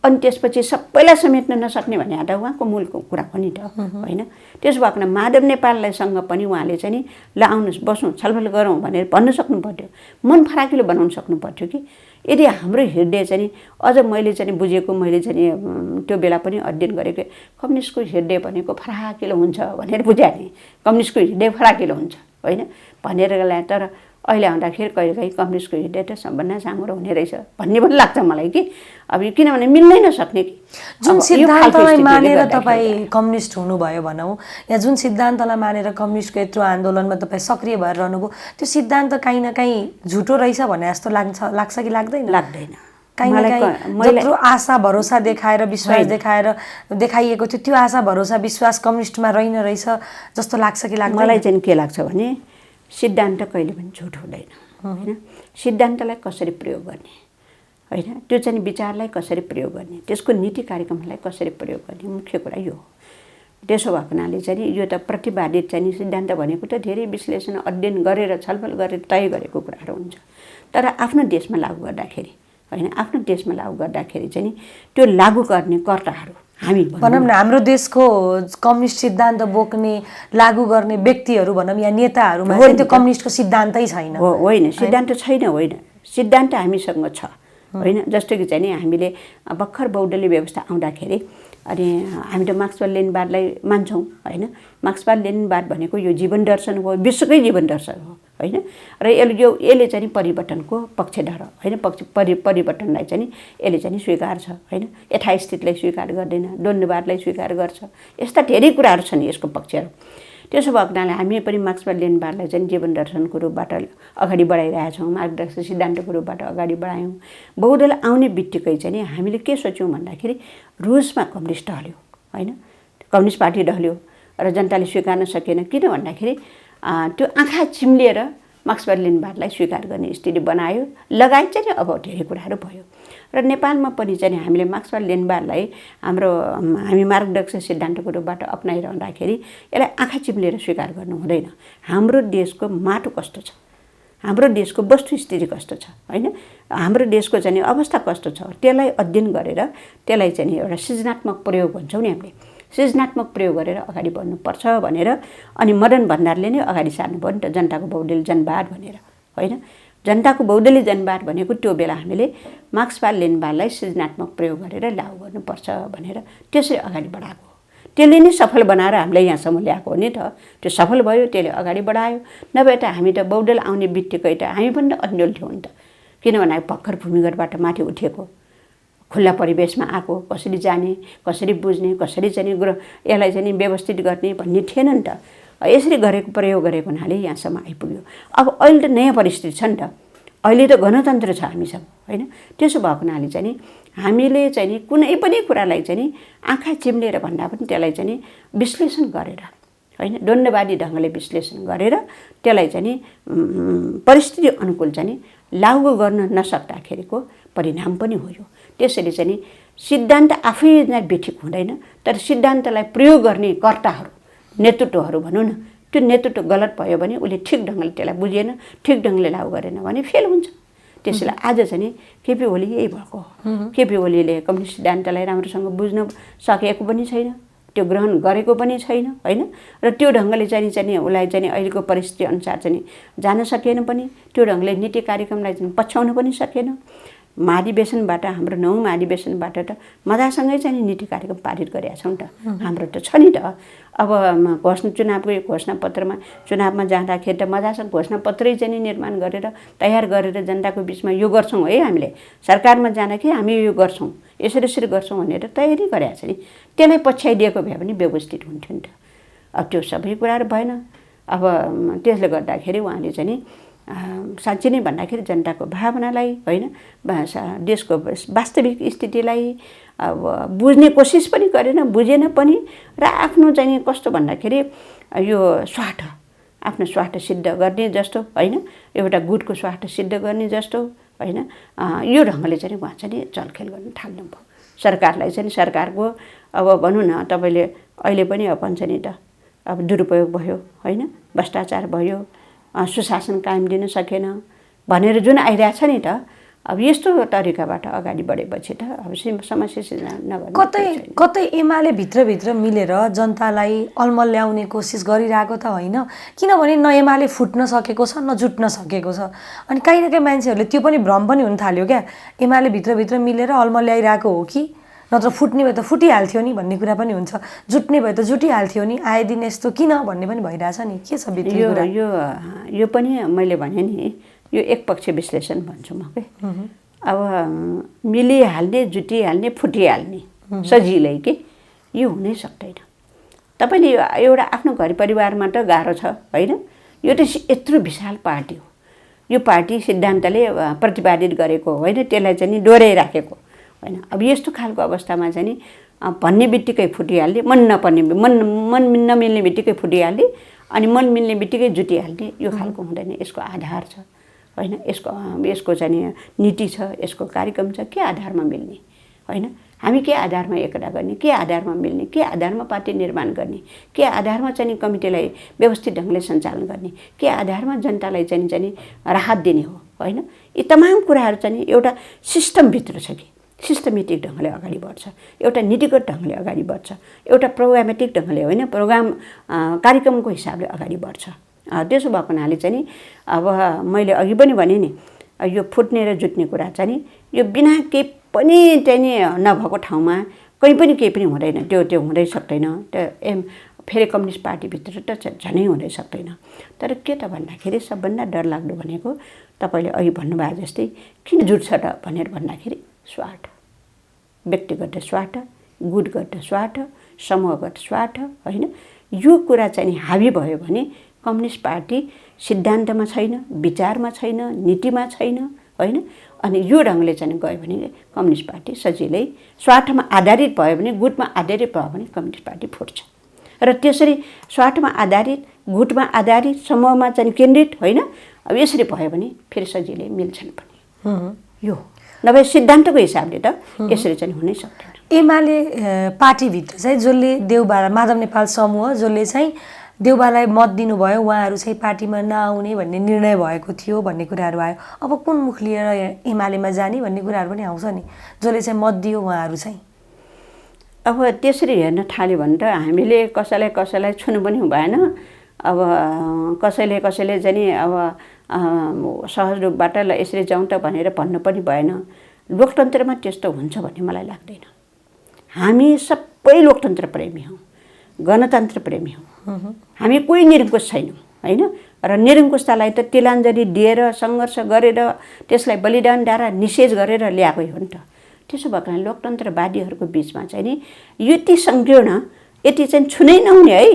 अनि त्यसपछि सबैलाई समेट्न नसक्ने भने त उहाँको मूलको कुरा हो नि त होइन। त्यसो भएको माधव नेपाललाईसँग पनि उहाँले चाहिँ ल आउनुहोस् बसौँ छलफल गरौँ भनेर भन्न सक्नु पर्थ्यो, मन फराकिलो बनाउन सक्नु पर्थ्यो कि। यदि हाम्रो हृदय चाहिँ अझ मैले चाहिँ बुझेको, मैले चाहिँ त्यो बेला पनि अध्ययन गरेको कम्युनिस्टको हृदय भनेको फराकिलो हुन्छ भनेर बुझाएँ नि, कम्युनिस्टको हृदय फराकिलो हुन्छ होइन भनेर ल्याए। तर अहिले आउँदाखेरि कहिलेकाहीँ कम्युनिस्टको हिँडेर सबभन्दा साँगुरो हुने रहेछ भन्ने पनि लाग्छ मलाई कि अब यो किनभने मिल्नै नसक्ने कि जुन सिद्धान्तलाई मानेर तपाईँ कम्युनिस्ट हुनुभयो भनौँ या जुन सिद्धान्तलाई मानेर कम्युनिस्टको यत्रो आन्दोलनमा तपाईँ सक्रिय भएर रहनुभयो त्यो सिद्धान्त काहीँ न काहीँ झुटो रहेछ भने जस्तो लाग्छ कि लाग्दैन? लाग्दैन। काहीँ न काहीँ जत्रो आशा भरोसा देखाएर विश्वास देखाइएको थियो त्यो आशा भरोसा विश्वास कम्युनिस्टमा रहेछ जस्तो लाग्छ कि लाग्दैन? मलाई चाहिँ के लाग्छ भने सिद्धान्त कहिले पनि झुट हुँदैन होइन। सिद्धान्तलाई कसरी प्रयोग गर्ने होइन, त्यो चाहिँ विचारलाई कसरी प्रयोग गर्ने, त्यसको नीति कार्यक्रमलाई कसरी प्रयोग गर्ने, मुख्य कुरा यो हो। त्यसो भएको हुनाले चाहिँ यो त प्रतिपादित चाहिँ सिद्धान्त भनेको त धेरै विश्लेषण अध्ययन गरेर छलफल गरेर तय गरेको कुराहरू हुन्छ। तर आफ्नो देशमा लागू गर्दाखेरि होइन, आफ्नो देशमा लागू गर्दाखेरि चाहिँ त्यो लागू गर्ने कर्ताहरू हामी भनौँ न, हाम्रो देशको कम्युनिस्ट सिद्धान्त बोक्ने लागू गर्ने व्यक्तिहरू भनौँ या नेताहरूमा चाहिँ त्यो कम्युनिस्टको सिद्धान्तै छैन। होइन, सिद्धान्त छैन, होइन, सिद्धान्त हामीसँग छ होइन। जस्तो कि चाहिँ नि हामीले भर्खर बहुदलीय व्यवस्था आउँदाखेरि अनि हामी त मार्क्सवाद लेनिनवादलाई मान्छौँ होइन। मार्क्सवाद लेनिनवाद भनेको यो जीवन दर्शन हो, विश्वकै जीवन दर्शन हो होइन। र यसले चाहिँ परिवर्तनको पक्षधर होइन, परिवर्तनलाई चाहिँ यसले चाहिँ स्वीकार छ होइन। यथास्थितिलाई स्वीकार गर्दैन, द्वन्द्ववादलाई स्वीकार गर्छ। यस्ता धेरै कुराहरू छन् यसको पक्षहरू। त्यसो भएको हुनाले हामी पनि मार्क्सवाद लेनिनवादलाई चाहिँ जीवन दर्शनको रूपबाट अगाडि बढाइरहेछौँ, मार्गदर्शक सिद्धान्तको रूपबाट अगाडि बढायौँ। बहुदल आउने बित्तिकै चाहिँ हामीले के सोच्यौँ भन्दाखेरि रुसमा कम्युनिस्ट ढल्यो होइन, कम्युनिस्ट पार्टी ढल्यो र जनताले स्वीकार्न सकेन। किन भन्दाखेरि त्यो आँखा चिम्लिएर मार्क्सवाद लेनिनवादलाई स्वीकार गर्ने स्थिति बनायो, लगायत चाहिँ अब धेरै कुराहरू भयो। र नेपालमा पनि चाहिँ हामीले मार्क्सवाद लेनिनवादलाई हामी मार्गदर्शक सिद्धान्तको रूपबाट अप्नाइरहँदाखेरि यसलाई आँखा चिम्लेर स्वीकार गर्नु हुँदैन। हाम्रो देशको माटो कस्तो छ, हाम्रो देशको वस्तुस्थिति कस्तो छ होइन, हाम्रो देशको चाहिँ अवस्था कस्तो छ, त्यसलाई अध्ययन गरेर त्यसलाई चाहिँ एउटा सृजनात्मक प्रयोग भन्छौँ नि हामीले, सृजनात्मक प्रयोग गरेर अगाडि बढ्नुपर्छ भनेर अनि मदन भण्डारले नै अगाडि सार्नुभयो नि त जनताको बहुदलीय जनवाद भनेर होइन। जनताको बहुदलीय जनवाद भनेको त्यो बेला हामीले मार्क्सवाद लेनिनवादलाई सृजनात्मक प्रयोग गरेर लागू गर्नुपर्छ भनेर त्यसरी अगाडि बढाएको हो। त्यसले नै सफल बनाएर हामीलाई यहाँसम्म ल्याएको हो नि त। त्यो सफल भयो, त्यसले अगाडि बढायो। नभए त हामी त बहुदल आउने बित्तिकै त हामी पनि त अन्यल थियौँ नि त। किनभने भर्खर भूमिगतबाट माथि उठेको, खुल्ला परिवेशमा आएको, कसरी जाने, कसरी बुझ्ने, कसरी चाहिँ यसलाई चाहिँ व्यवस्थित गर्ने भन्ने थिएन नि त। यसरी प्रयोग गरेको हुनाले यहाँसम्म आइपुग्यो। अब अहिले त नयाँ परिस्थिति छ नि त, अहिले त गणतन्त्र छ हामीसँग होइन। त्यसो भएको हुनाले चाहिँ हामीले चाहिँ कुनै पनि कुरालाई चाहिँ आँखा चिम्लेर भन्दा पनि त्यसलाई चाहिँ विश्लेषण गरेर होइन, द्वन्द्ववादी ढङ्गले विश्लेषण गरेर त्यसलाई चाहिँ परिस्थिति अनुकूल चाहिँ लागू गर्न नसक्दाखेरिको परिणाम पनि हो यो। त्यसैले चाहिँ सिद्धान्त आफै नै बेठिक हुँदैन, तर सिद्धान्तलाई प्रयोग गर्ने कर्ताहरू, नेतृत्वहरू भनौँ न, त्यो नेतृत्व गलत भयो भने उसले ठिक ढङ्गले त्यसलाई बुझेन, ठिक ढङ्गले लागू गरेन भने फेल हुन्छ। त्यसैले आज चाहिँ केपी ओली यही भएको हो। केपी ओलीले कम्युनिस्ट सिद्धान्तलाई राम्रोसँग बुझ्न सकेको पनि छैन, त्यो ग्रहण गरेको पनि छैन होइन। र त्यो ढङ्गले चाहिँ उसलाई चाहिँ अहिलेको परिस्थिति अनुसार चाहिँ जान सकेन पनि, त्यो ढङ्गले नीति कार्यक्रमलाई चाहिँ पछ्याउन पनि सकेन। महाधिवेशनबाट, हाम्रो 9 महाधिवेशनबाट त मजासँगै चाहिँ नीति कार्यक्रम पारित गरेका छौँ त, हाम्रो त छ नि त। अब चुनावको चुनावमा जाँदाखेरि त मजासँग घोषणापत्रै चाहिँ निर्माण गरेर तयार गरेर जनताको बिचमा यो गर्छौँ है, हामीले सरकारमा जाँदाखेरि हामी यो गर्छौँ, यसरी गर्छौँ भनेर तयारी गरेका छ नि। त्यसलाई पछ्याइदिएको भए पनि व्यवस्थित हुन्थ्यो नि त। अब त्यो सबै कुराहरू भएन। अब त्यसले गर्दाखेरि उहाँले चाहिँ साँच्चै नै भन्दाखेरि जनताको भावनालाई होइन, देशको वास्तविक स्थितिलाई अब बुझ्ने कोसिस पनि गरेन, बुझेन पनि। र आफ्नो चाहिँ कस्तो भन्दाखेरि यो स्वार्थ, आफ्नो स्वार्थ सिद्ध गर्ने जस्तो होइन, एउटा गुटको स्वार्थ सिद्ध गर्ने जस्तो होइन, यो ढङ्गले चाहिँ उहाँ चाहिँ चलखेल गर्न थाल्नुभयो। सरकारलाई चाहिँ सरकारको अब भनौँ न तपाईँले अहिले पनि अब भन्छ नि त, अब दुरुपयोग भयो होइन, भ्रष्टाचार भयो, सुशासन कायम दिन सकेन भनेर जुन आइरहेछ नि त। अब यस्तो तरिकाबाट अगाडि बढेपछि त अब समस्या सिर्जना नगर्नु। कतै एमाले भित्रभित्र मिलेर जनतालाई अल्मल्याउने कोसिस गरिरहेको त होइन, किनभने न एमाले फुट्न सकेको छ न जुट्न सकेको छ। अनि काहीँ न काहीँ मान्छेहरूले त्यो पनि भ्रम पनि हुन थाल्यो क्या, एमाले भित्रभित्र मिलेर अल्मल्याइरहेको हो कि नत्र फुट्ने भए त फुटिहाल्थ्यो नि भन्ने कुरा पनि हुन्छ, जुट्ने भए त जुटिहाल्थ्यो नि, आए दिन यस्तो किन भन्ने पनि भइरहेछ नि, के छ भित्री कुरा? यो पनि मैले भने नि, यो एकपक्षीय विश्लेषण भन्छु म के। अब मिलिहाल्ने, जुटिहाल्ने, फुटिहाल्ने सजिलै के, यो हुनै सक्दैन। तपाईँले एउटा आफ्नो घर परिवारमा त गाह्रो छ होइन, यो त यत्रो विशाल पार्टी हो, यो पार्टी सिद्धान्तले प्रतिपादित गरेको होइन, त्यसलाई चाहिँ नि डोर्याइराखेको होइन। अब यस्तो खालको अवस्थामा चाहिँ नि भन्ने बित्तिकै फुटिहाल्ने, मन नमिल्ने बित्तिकै फुटिहाल्ने, अनि मन मिल्ने बित्तिकै जुटिहाल्ने, यो खालको हुँदैन। यसको आधार छ होइन, यसको चाहिँ नि नीति छ, यसको कार्यक्रम छ, के आधारमा मिल्ने होइन, हामी के आधारमा एकता गर्ने, के आधारमा मिल्ने, के आधारमा पार्टी निर्माण गर्ने, के आधारमा चाहिँ कमिटीलाई व्यवस्थित ढङ्गले सञ्चालन गर्ने, के आधारमा जनतालाई चाहिँ राहत दिने हो होइन। यी तमाम कुराहरू चाहिँ एउटा सिस्टमभित्र छ कि सिस्टमेटिक ढङ्गले अगाडि बढ्छ, एउटा नीतिगत ढङ्गले अगाडि बढ्छ, एउटा प्रोग्रामेटिक ढङ्गले होइन, प्रोग्राम कार्यक्रमको हिसाबले अगाडि बढ्छ। त्यसो भएको हुनाले चाहिँ नि अब मैले अघि पनि भने नि, यो फुट्ने र जुट्ने कुरा चाहिँ नि यो बिना केही पनि चाहिँ नि नभएको ठाउँमा कहीँ पनि केही पनि हुँदैन, त्यो हुँदै सक्दैन। त्यो फेरि कम्युनिस्ट पार्टीभित्र त झनै हुँदै सक्दैन। तर के त भन्दाखेरि सबभन्दा डरलाग्दो भनेको तपाईँले अघि भन्नुभयो जस्तै किन जुट्छ त भनेर भन्दाखेरि स्वार्थ, व्यक्तिगत स्वार्थ, गुटगत स्वार्थ, समूहगत स्वार्थ होइन। यो कुरा चाहिँ हावी भयो भने कम्युनिस्ट पार्टी सिद्धान्तमा छैन, विचारमा छैन, नीतिमा छैन होइन। अनि यो ढङ्गले चाहिँ गयो भने कम्युनिस्ट पार्टी सजिलै स्वार्थमा आधारित भयो भने, गुटमा आधारित भयो भने कम्युनिस्ट पार्टी फुट्छ। र त्यसरी स्वार्थमा आधारित, गुटमा आधारित, समूहमा चाहिँ केन्द्रित होइन, अब यसरी भयो भने फेरि सजिलै मिल्छन् पनि। यो नभए सिद्धान्तको हिसाबले त यसरी चाहिँ हुनै सक्दैन। एमाले पार्टीभित्र चाहिँ जसले देउबा माधव नेपाल समूह जसले चाहिँ देउबालाई मत दिनुभयो, उहाँहरू चाहिँ पार्टीमा नआउने भन्ने निर्णय भएको थियो भन्ने कुराहरू आयो। अब कुन मुख लिएर एमालेमा जाने भन्ने कुराहरू पनि आउँछ नि, जसले चाहिँ मत दियो उहाँहरू चाहिँ। अब त्यसरी हेर्न थाल्यो भने त हामीले कसैलाई छुनु पनि भएन। अब कसैले चाहिँ नि अब सहज रूपबाट ल यसरी जाउँ त भनेर भन्नु पनि भएन। लोकतन्त्रमा त्यस्तो हुन्छ भन्ने मलाई लाग्दैन। हामी सबै लोकतन्त्र प्रेमी हौँ, गणतन्त्र प्रेमी हौँ। हामी कोही निरङ्कुश छैनौँ होइन। र निरङ्कुशतालाई त तिलाञ्जली दिएर सङ्घर्ष गरेर त्यसलाई बलिदान द्वारा निषेध गरेर ल्याएकै हो नि त। त्यसो भएको कारण लोकतन्त्रवादीहरूको बिचमा चाहिँ नि यति सङ्कीर्ण, यति चाहिँ छुनै नहुने है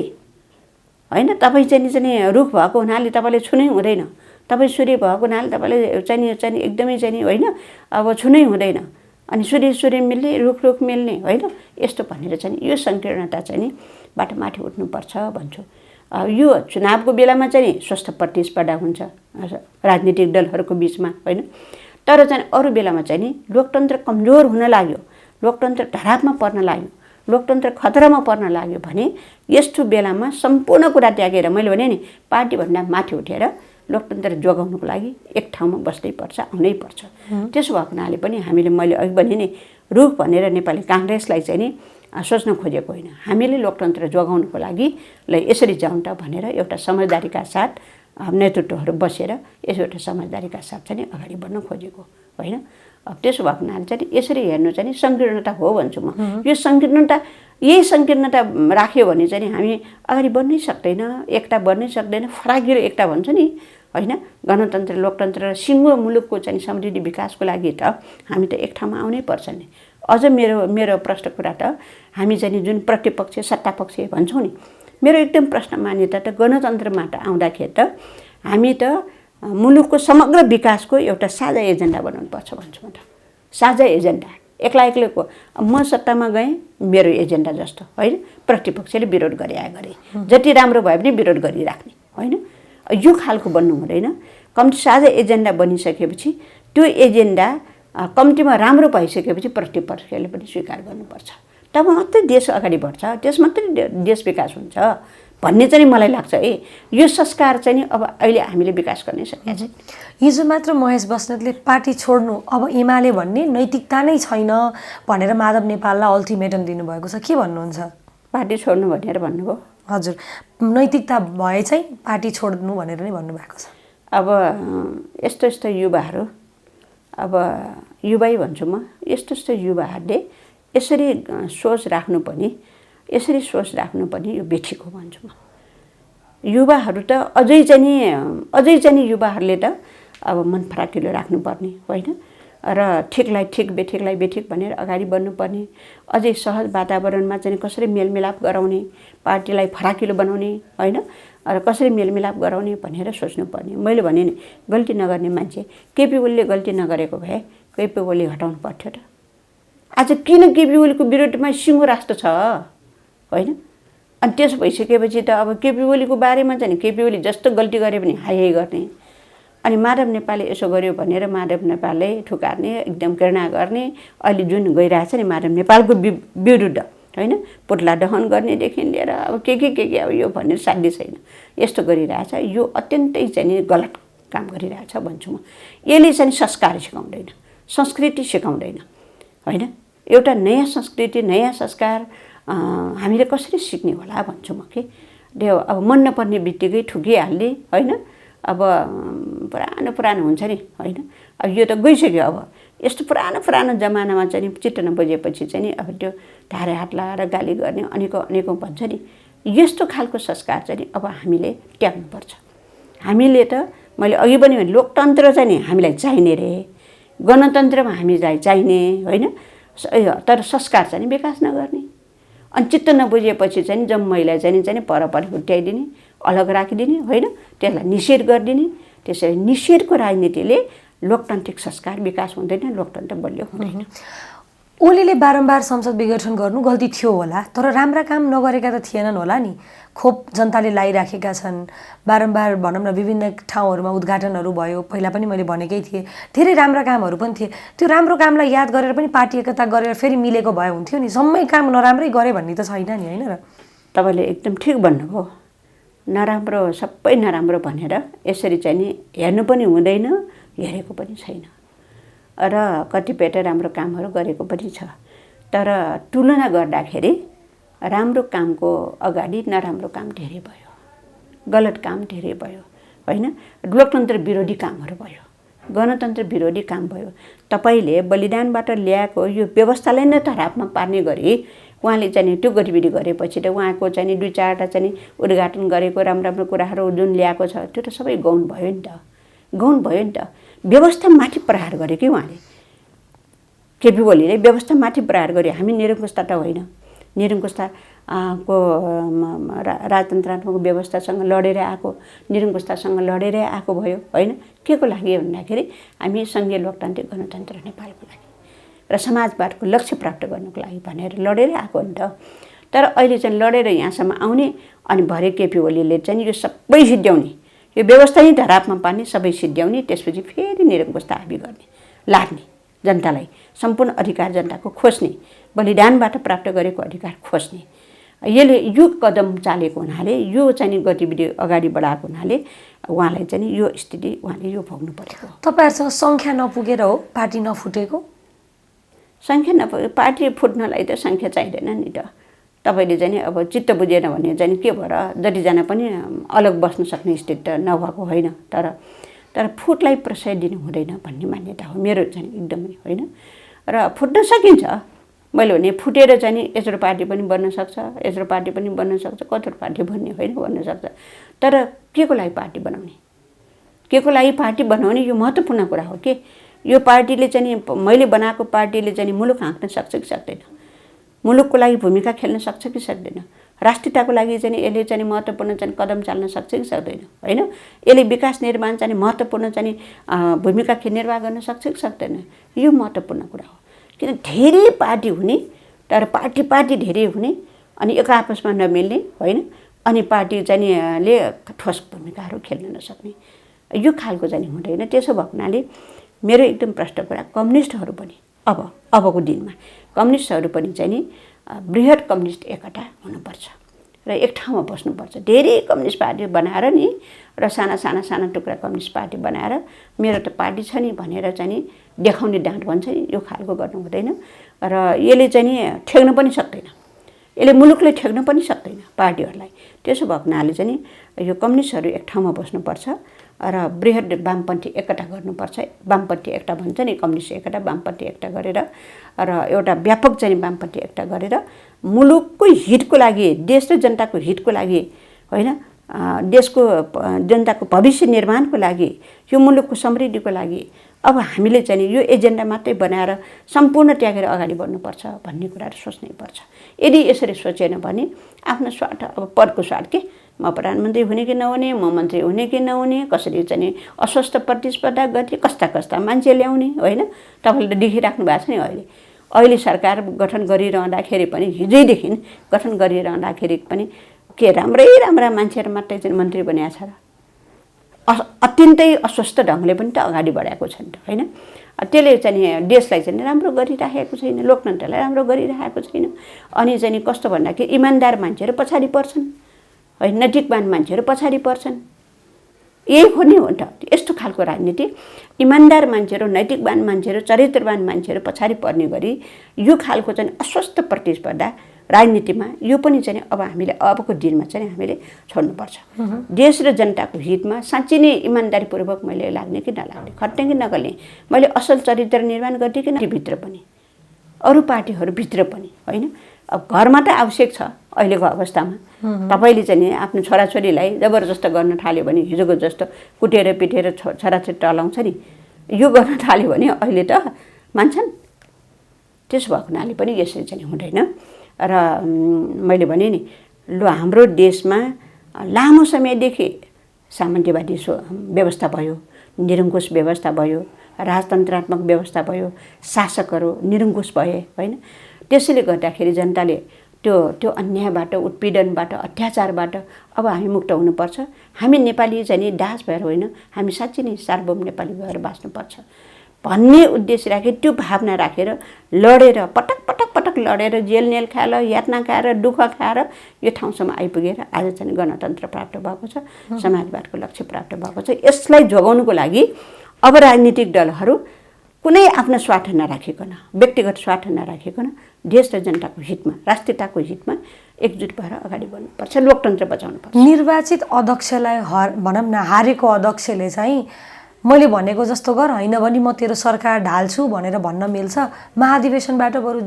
होइन। तपाईँ चाहिँ रुख भएको हुनाले तपाईँले छुनै हुँदैन, तपाईँ सूर्य भएको हुनाले तपाईँले चाहिँ एकदमै चाहिँ होइन अब छुनै हुँदैन। अनि सूर्य मिल्ने, रुख मिल्ने होइन, यस्तो भनेर चाहिँ यो सङ्कीर्णता चाहिँ नि बाट माथि उठ्नुपर्छ भन्छु। यो चुनावको बेलामा चाहिँ स्वस्थ प्रतिस्पर्धा हुन्छ राजनीतिक दलहरूको बिचमा होइन। तर चाहिँ अरू बेलामा चाहिँ नि लोकतन्त्र कमजोर हुन लाग्यो, लोकतन्त्र धरापमा पर्न लाग्यो, लोकतन्त्र खतरामा पर्न लाग्यो भने यस्तो बेलामा सम्पूर्ण कुरा त्यागेर मैले भने नि पार्टीभन्दा माथि उठेर लोकतन्त्र जोगाउनुको लागि एक ठाउँमा बस्नै पर्छ, आउनै पर्छ। त्यसो भएको हुनाले पनि हामीले मैले अघि भने नि रुख भनेर नेपाली काङ्ग्रेसलाई चाहिँ नि सोच्न खोजेको होइन। हामीले लोकतन्त्र जोगाउनुको लागि ल यसरी जाउँ त भनेर एउटा समझदारीका साथ नेतृत्वहरू बसेर एउटा समझदारीका साथ चाहिँ अगाडि बढ्न खोजेको होइन। अब त्यसो भएको हुनाले चाहिँ यसरी हेर्नु चाहिँ सङ्कीर्णता हो भन्छु म। यो सङ्कीर्णता, यही सङ्कीर्णता राख्यो भने चाहिँ हामी अगाडि बढ्नै सक्दैन, एकता बढ्नै सक्दैन। फराकिलो एकता भन्छ नि होइन। गणतन्त्र, लोकतन्त्र र सिङ्गो मुलुकको चाहिँ समृद्धि विकासको लागि त हामी त एक ठाउँमा आउनै पर्छ नि। अझ मेरो प्रश्न कुरा त हामी चाहिँ जुन प्रतिपक्ष सत्तापक्ष भन्छौँ नि, मेरो एकदम प्रश्न मान्यता त गणतन्त्रमा त आउँदाखेरि त हामी त मुलुकको समग्र विकासको एउटा साझा एजेन्डा बनाउनुपर्छ भन्छु म त। साझा एजेन्डा एक्लैको म सत्तामा गएँ मेरो एजेन्डा जस्तो होइन, प्रतिपक्षले विरोध गरे जति राम्रो भए पनि विरोध गरिराख्ने होइन। यो खालको बन्नु हुँदैन। कम्ती साझा एजेन्डा बनिसकेपछि त्यो एजेन्डा कम्तीमा राम्रो भइसकेपछि प्रतिपक्षले पनि स्वीकार गर्नुपर्छ। तब मात्रै देश अगाडि बढ्छ, त्यस मात्रै देश विकास हुन्छ भन्ने चाहिँ मलाई लाग्छ। यो संस्कार चाहिँ नि अब अहिले हामीले विकास गर्नै सकेका छैन। हिजो मात्र महेश बस्नेतले पार्टी छोड्नु अब एमाले भन्ने नैतिकता नै छैन भनेर माधव नेपाललाई अल्टिमेटम दिनुभएको छ, के भन्नुहुन्छ? पार्टी छोड्नु भनेर भन्नुभयो? हजुर, नैतिकता भए चाहिँ पार्टी छोड्नु भनेर नै भन्नुभएको छ। अब यस्तो युवाहरू, अब युवै भन्छु म, यस्तो युवाहरूले यसरी सोच राख्नु पनि यो बेठिक हो भन्छु म। युवाहरू त अझै चाहिँ युवाहरूले त अब मन फराकिलो राख्नुपर्ने होइन र ठिकलाई ठिक बेठिकलाई बेठिक भनेर अगाडि बढ्नुपर्ने, अझै सहज वातावरणमा चाहिँ कसरी मेलमिलाप गराउने, पार्टीलाई फराकिलो बनाउने होइन र कसरी मेलमिलाप गराउने भनेर सोच्नुपर्ने। मैले भने नि गल्ती नगर्ने मान्छे केपी ओलीले गल्ती नगरेको भए केपी ओली हटाउनु पर्थ्यो त। आज किन केपी ओलीको विरोधमा सिङ्गो राष्ट्र छ होइन? अनि त्यसो भइसकेपछि त अब केपी ओलीको बारेमा चाहिँ केपी ओली जस्तो गल्ती गरे पनि हाई हाई गर्ने, अनि माधव नेपालले यसो गर्यो भनेर माधव नेपालले ठुकार्ने, एकदम घृणा गर्ने, अहिले जुन गइरहेछ नि माधव नेपालको विरुद्ध होइन, पुतला दहन गर्नेदेखि लिएर अब के अब यो भनेर साध्य छैन, यस्तो गरिरहेछ, यो अत्यन्तै चाहिँ गलत काम गरिरहेछ भन्छु म। यसले चाहिँ संस्कार सिकाउँदैन, संस्कृति सिकाउँदैन होइन। एउटा नयाँ संस्कृति नयाँ संस्कार हामीले कसरी सिक्ने होला भन्छु म कि। अब मन नपर्ने बित्तिकै ठुकिहाल्ने होइन, अब पुरानो हुन्छ नि होइन। अब यो त गइसक्यो। अब यस्तो पुरानो जमानामा चाहिँ चित्त नबुझेपछि चाहिँ अब त्यो धारे हात लगाएर गाली गर्ने अनेकौँ भन्छ नि, यस्तो खालको संस्कार चाहिँ अब हामीले त्याग्नुपर्छ। हामीले त मैले अघि पनि भने लोकतन्त्र चाहिँ नि हामीलाई चाहिने रे, गणतन्त्रमा हामीलाई चाहिने होइन, तर संस्कार चाहिँ विकास नगर्ने। अनि चित्त नबुझेपछि चाहिँ जम्मैलाई चाहिँ परपर हुट्याइदिने, अलग राखिदिने होइन, त्यसलाई निषेध गरिदिने। त्यसरी निषेधको राजनीतिले लोकतान्त्रिक संस्कार विकास हुँदैन, लोकतन्त्र बलियो हुँदैन। ओलीले बारम्बार संसद विघटन गर्नु गल्ती थियो होला, तर राम्रा काम नगरेका त थिएनन् होला नि। खोप जनताले लगाइराखेका छन्, बारम्बार भनौँ न विभिन्न ठाउँहरूमा उद्घाटनहरू भयो, पहिला पनि मैले भनेकै थिएँ, धेरै राम्रा कामहरू पनि थिए। त्यो राम्रो कामलाई याद गरेर पनि पार्टी एकता गरेर फेरि मिलेको भए हुन्थ्यो नि। सबै काम नराम्रै गरे भन्ने त छैन नि होइन र? तपाईँले एकदम ठिक भन्नुभयो। नराम्रो सबै नराम्रो भनेर यसरी चाहिँ नि हेर्नु पनि हुँदैन, हेरेको पनि छैन र कतिपय त राम्रो कामहरू गरेको पनि छ। तर तुलना गर्दाखेरि राम्रो कामको अगाडि नराम्रो काम धेरै भयो, गलत काम धेरै भयो होइन। लोकतन्त्र विरोधी कामहरू भयो, गणतन्त्र विरोधी काम भयो। तपाईँले बलिदानबाट ल्याएको यो व्यवस्थालाई नै धरापमा पार्ने गरी उहाँले चाहिँ त्यो गतिविधि गरेपछि त उहाँको चाहिँ 2-4टा चाहिँ उद्घाटन गरेको राम्रो कुराहरू जुन ल्याएको छ त्यो त सबै गौण भयो नि त, गौण भयो नि त। व्यवस्थामाथि प्रहार गर्यो कि उहाँले, केपी ओलीले व्यवस्थामाथि प्रहार गर्यो। हामी निरङ्कुशता त होइन, निरङ्कुशताको राजतन्त्रात्मक व्यवस्थासँग लडेर आएको, निरङ्कुशतासँग लडेर आएको भयो होइन। के को लागि भन्दाखेरि हामी सङ्घीय लोकतान्त्रिक गणतन्त्र नेपालको लागि र समाजवादको लक्ष्य प्राप्त गर्नुको लागि भनेर लडेर आएको नि त। तर अहिले चाहिँ लडेर यहाँसम्म आउने अनि भरे केपी ओलीले चाहिँ यो सबै सिद्ध्याउने, यो व्यवस्था नै धरापमा पार्ने, सबै सिद्ध्याउने, त्यसपछि फेरि निरङ्कुशता हाबी गर्ने, लाग्ने, जनतालाई सम्पूर्ण अधिकार जनताको खोज्ने, बलिदानबाट प्राप्त गरेको अधिकार खोज्ने। यसले यो कदम चालेको हुनाले, यो चाहिँ गतिविधि अगाडि बढाएको हुनाले उहाँलाई चाहिँ यो स्थिति उहाँले यो भोग्नु परेको। तपाईँहरूसँग सङ्ख्या नपुगेर हो पार्टी नफुटेको? सङ्ख्या नपुगे पार्टी फुट्नलाई त सङ्ख्या चाहिँदैन नि त। तपाईँले चाहिँ अब चित्त बुझेन भने चाहिँ के भएर जतिजना पनि अलग बस्न सक्ने स्थिति त नभएको होइन, तर फुटलाई प्रशय दिनु हुँदैन भन्ने मान्यता हो मेरो चाहिँ एकदमै होइन। र फुट्न सकिन्छ, मैले भने फुटेर चाहिँ यत्रो पार्टी पनि बन्न सक्छ, यत्रो पार्टी पनि बन्न सक्छ, कत्रो पार्टी भन्ने होइन, बन्न सक्छ। तर के को लागि पार्टी बनाउने, के को लागि पार्टी बनाउने, यो महत्त्वपूर्ण कुरा हो कि यो पार्टीले चाहिँ मैले बनाएको पार्टीले चाहिँ मुलुक हाँक्न सक्छ कि सक्दैन, मुलुकको लागि भूमिका खेल्न सक्छ कि सक्दैन, राष्ट्रियताको लागि चाहिँ यसले चाहिँ महत्त्वपूर्ण चाहिँ कदम चाल्न सक्छ कि सक्दैन होइन, यसले विकास निर्माण चाहिँ महत्त्वपूर्ण चाहिँ भूमिका निर्वाह गर्न सक्छ कि सक्दैन, यो महत्त्वपूर्ण कुरा हो। किन धेरै पार्टी हुने, तर पार्टी धेरै हुने अनि एक आपसमा नमिल्ने होइन, अनि पार्टी चाहिँ ले ठोस भूमिकाहरू खेल्न नसक्ने, यो खालको चाहिँ हुँदैन। त्यसो भएको हुनाले मेरो एकदम प्रष्ट कुरा, कम्युनिस्टहरू पनि अबको दिनमा कम्युनिस्टहरू पनि चाहिँ नि बृहत कम्युनिस्ट एकता हुनुपर्छ र एक ठाउँमा बस्नुपर्छ। धेरै कम्युनिस्ट पार्टी बनाएर नि र साना टुक्रा कम्युनिस्ट पार्टी बनाएर मेरो त पार्टी छ नि भनेर चाहिँ नि देखाउने डाँट भन्छ नि, यो खालको गर्नु हुँदैन। र यसले चाहिँ नि ठेक्न पनि सक्दैन, यसले मुलुकले ठेक्न पनि सक्दैन पार्टीहरूलाई। त्यसो भएको हुनाले चाहिँ नि यो कम्युनिस्टहरू एक ठाउँमा बस्नुपर्छ र बृहत वामपन्थी एकता गर्नुपर्छ। वामपन्थी एकता भन्छ नि, कम्युनिस्ट एकता, वामपन्थी एकता गरेर र एउटा व्यापक चाहिँ वामपन्थी एकता गरेर मुलुकको हितको लागि, देश र जनताको हितको लागि होइन, देशको जनताको भविष्य निर्माणको लागि, यो मुलुकको समृद्धिको लागि अब हामीले चाहिँ यो एजेन्डा मात्रै बनाएर सम्पूर्ण त्यागेर अगाडि बढ्नुपर्छ भन्ने कुराहरू सोच्नै पर्छ। यदि यसरी सोचेन भने आफ्नो स्वार्थ, अब पदको स्वार्थ के, म प्रधानमन्त्री हुने कि नहुने, म मन्त्री हुने कि नहुने, कसरी चाहिँ अस्वस्थ प्रतिस्पर्धा गर्ने, कस्ता कस्ता मान्छे ल्याउने होइन। तपाईँले त देखिराख्नु भएको छ नि अहिले सरकार गठन गरिरहँदाखेरि पनि, हिजैदेखि गठन गरिरहँदाखेरि पनि के राम्रै राम्रा मान्छेहरू मात्रै चाहिँ मन्त्री बनिएको छ र? अत्यन्तै अस्वस्थ ढङ्गले पनि त अगाडि बढाएको छ नि त होइन। त्यसले चाहिँ देशलाई चाहिँ राम्रो गरिराखेको छैन, लोकतन्त्रलाई राम्रो गरिराखेको छैन। अनि चाहिँ कस्तो भन्दाखेरि इमान्दार मान्छेहरू पछाडि पर्छन् होइन, नैतिकवान मान्छेहरू पछाडि पर्छन्। यही हो नि हो नि त, यस्तो खालको राजनीति, इमान्दार मान्छेहरू, नैतिकवान मान्छेहरू, चरित्रवान मान्छेहरू पछाडि पर्ने गरी यो खालको चाहिँ अस्वस्थ प्रतिस्पर्धा राजनीतिमा यो पनि चाहिँ अब हामीले अबको दिनमा चाहिँ हामीले छोड्नुपर्छ। देश र जनताको हितमा साँच्चै नै इमान्दारीपूर्वक मैले लाग्ने कि नलाग्ने, खट्ने कि नगल्ने, मैले असल चरित्र निर्माण गर्ने कि भित्र पनि, अरू पार्टीहरूभित्र पनि होइन। अब घरमा त आवश्यक छ अहिलेको अवस्थामा। तपाईँले चाहिँ आफ्नो छोराछोरीलाई जबरजस्त गर्न थाल्यो भने, हिजोको जस्तो कुटेर पिटेर छोराछोरी टलाउँछ नि, यो गर्न थाल्यो भने अहिले त मान्छन्। त्यसो भएको हुनाले पनि यसरी चाहिँ हुँदैन। र मैले भने नि, लु हाम्रो देशमा लामो समयदेखि सामन्यवादी व्यवस्था भयो, निरङ्कुश व्यवस्था भयो, राजतन्त्रात्मक व्यवस्था भयो, शासकहरू निरङ्कुश भए होइन। त्यसैले गर्दाखेरि जनताले त्यो अन्यायबाट, उत्पीडनबाट, अत्याचारबाट अब हामी मुक्त हुनुपर्छ। हामी नेपाली चाहिँ दास भएर होइन, हामी साँच्चै नै सार्वभौम नेपाली भएर बाँच्नुपर्छ भन्ने उद्देश्य राखेर, त्यो भावना राखेर लडेर, पटक पटक पटक लडेर, जेल खाएर, यातना खाएर, दुःख खाएर यो ठाउँसम्म आइपुगेर आज चाहिँ गणतन्त्र प्राप्त भएको छ, समाजवादको लक्ष्य प्राप्त भएको छ। यसलाई जोगाउनुको लागि अब राजनीतिक दलहरू कुनै आफ्नो स्वार्थ नराखिकन, व्यक्तिगत स्वार्थ नराखिकन देश र जनताको हितमा, राष्ट्रियताको हितमा एकजुट भएर अगाडि बढ्नुपर्छ, लोकतन्त्र बचाउनुपर्छ। निर्वाचित अध्यक्षलाई भनौँ न, हारेको अध्यक्षले चाहिँ मैले भनेको जस्तो गर, होइन भने म तेरो सरकार ढाल्छु भनेर भन्न मिल्छ? महाधिवेशनबाट बरु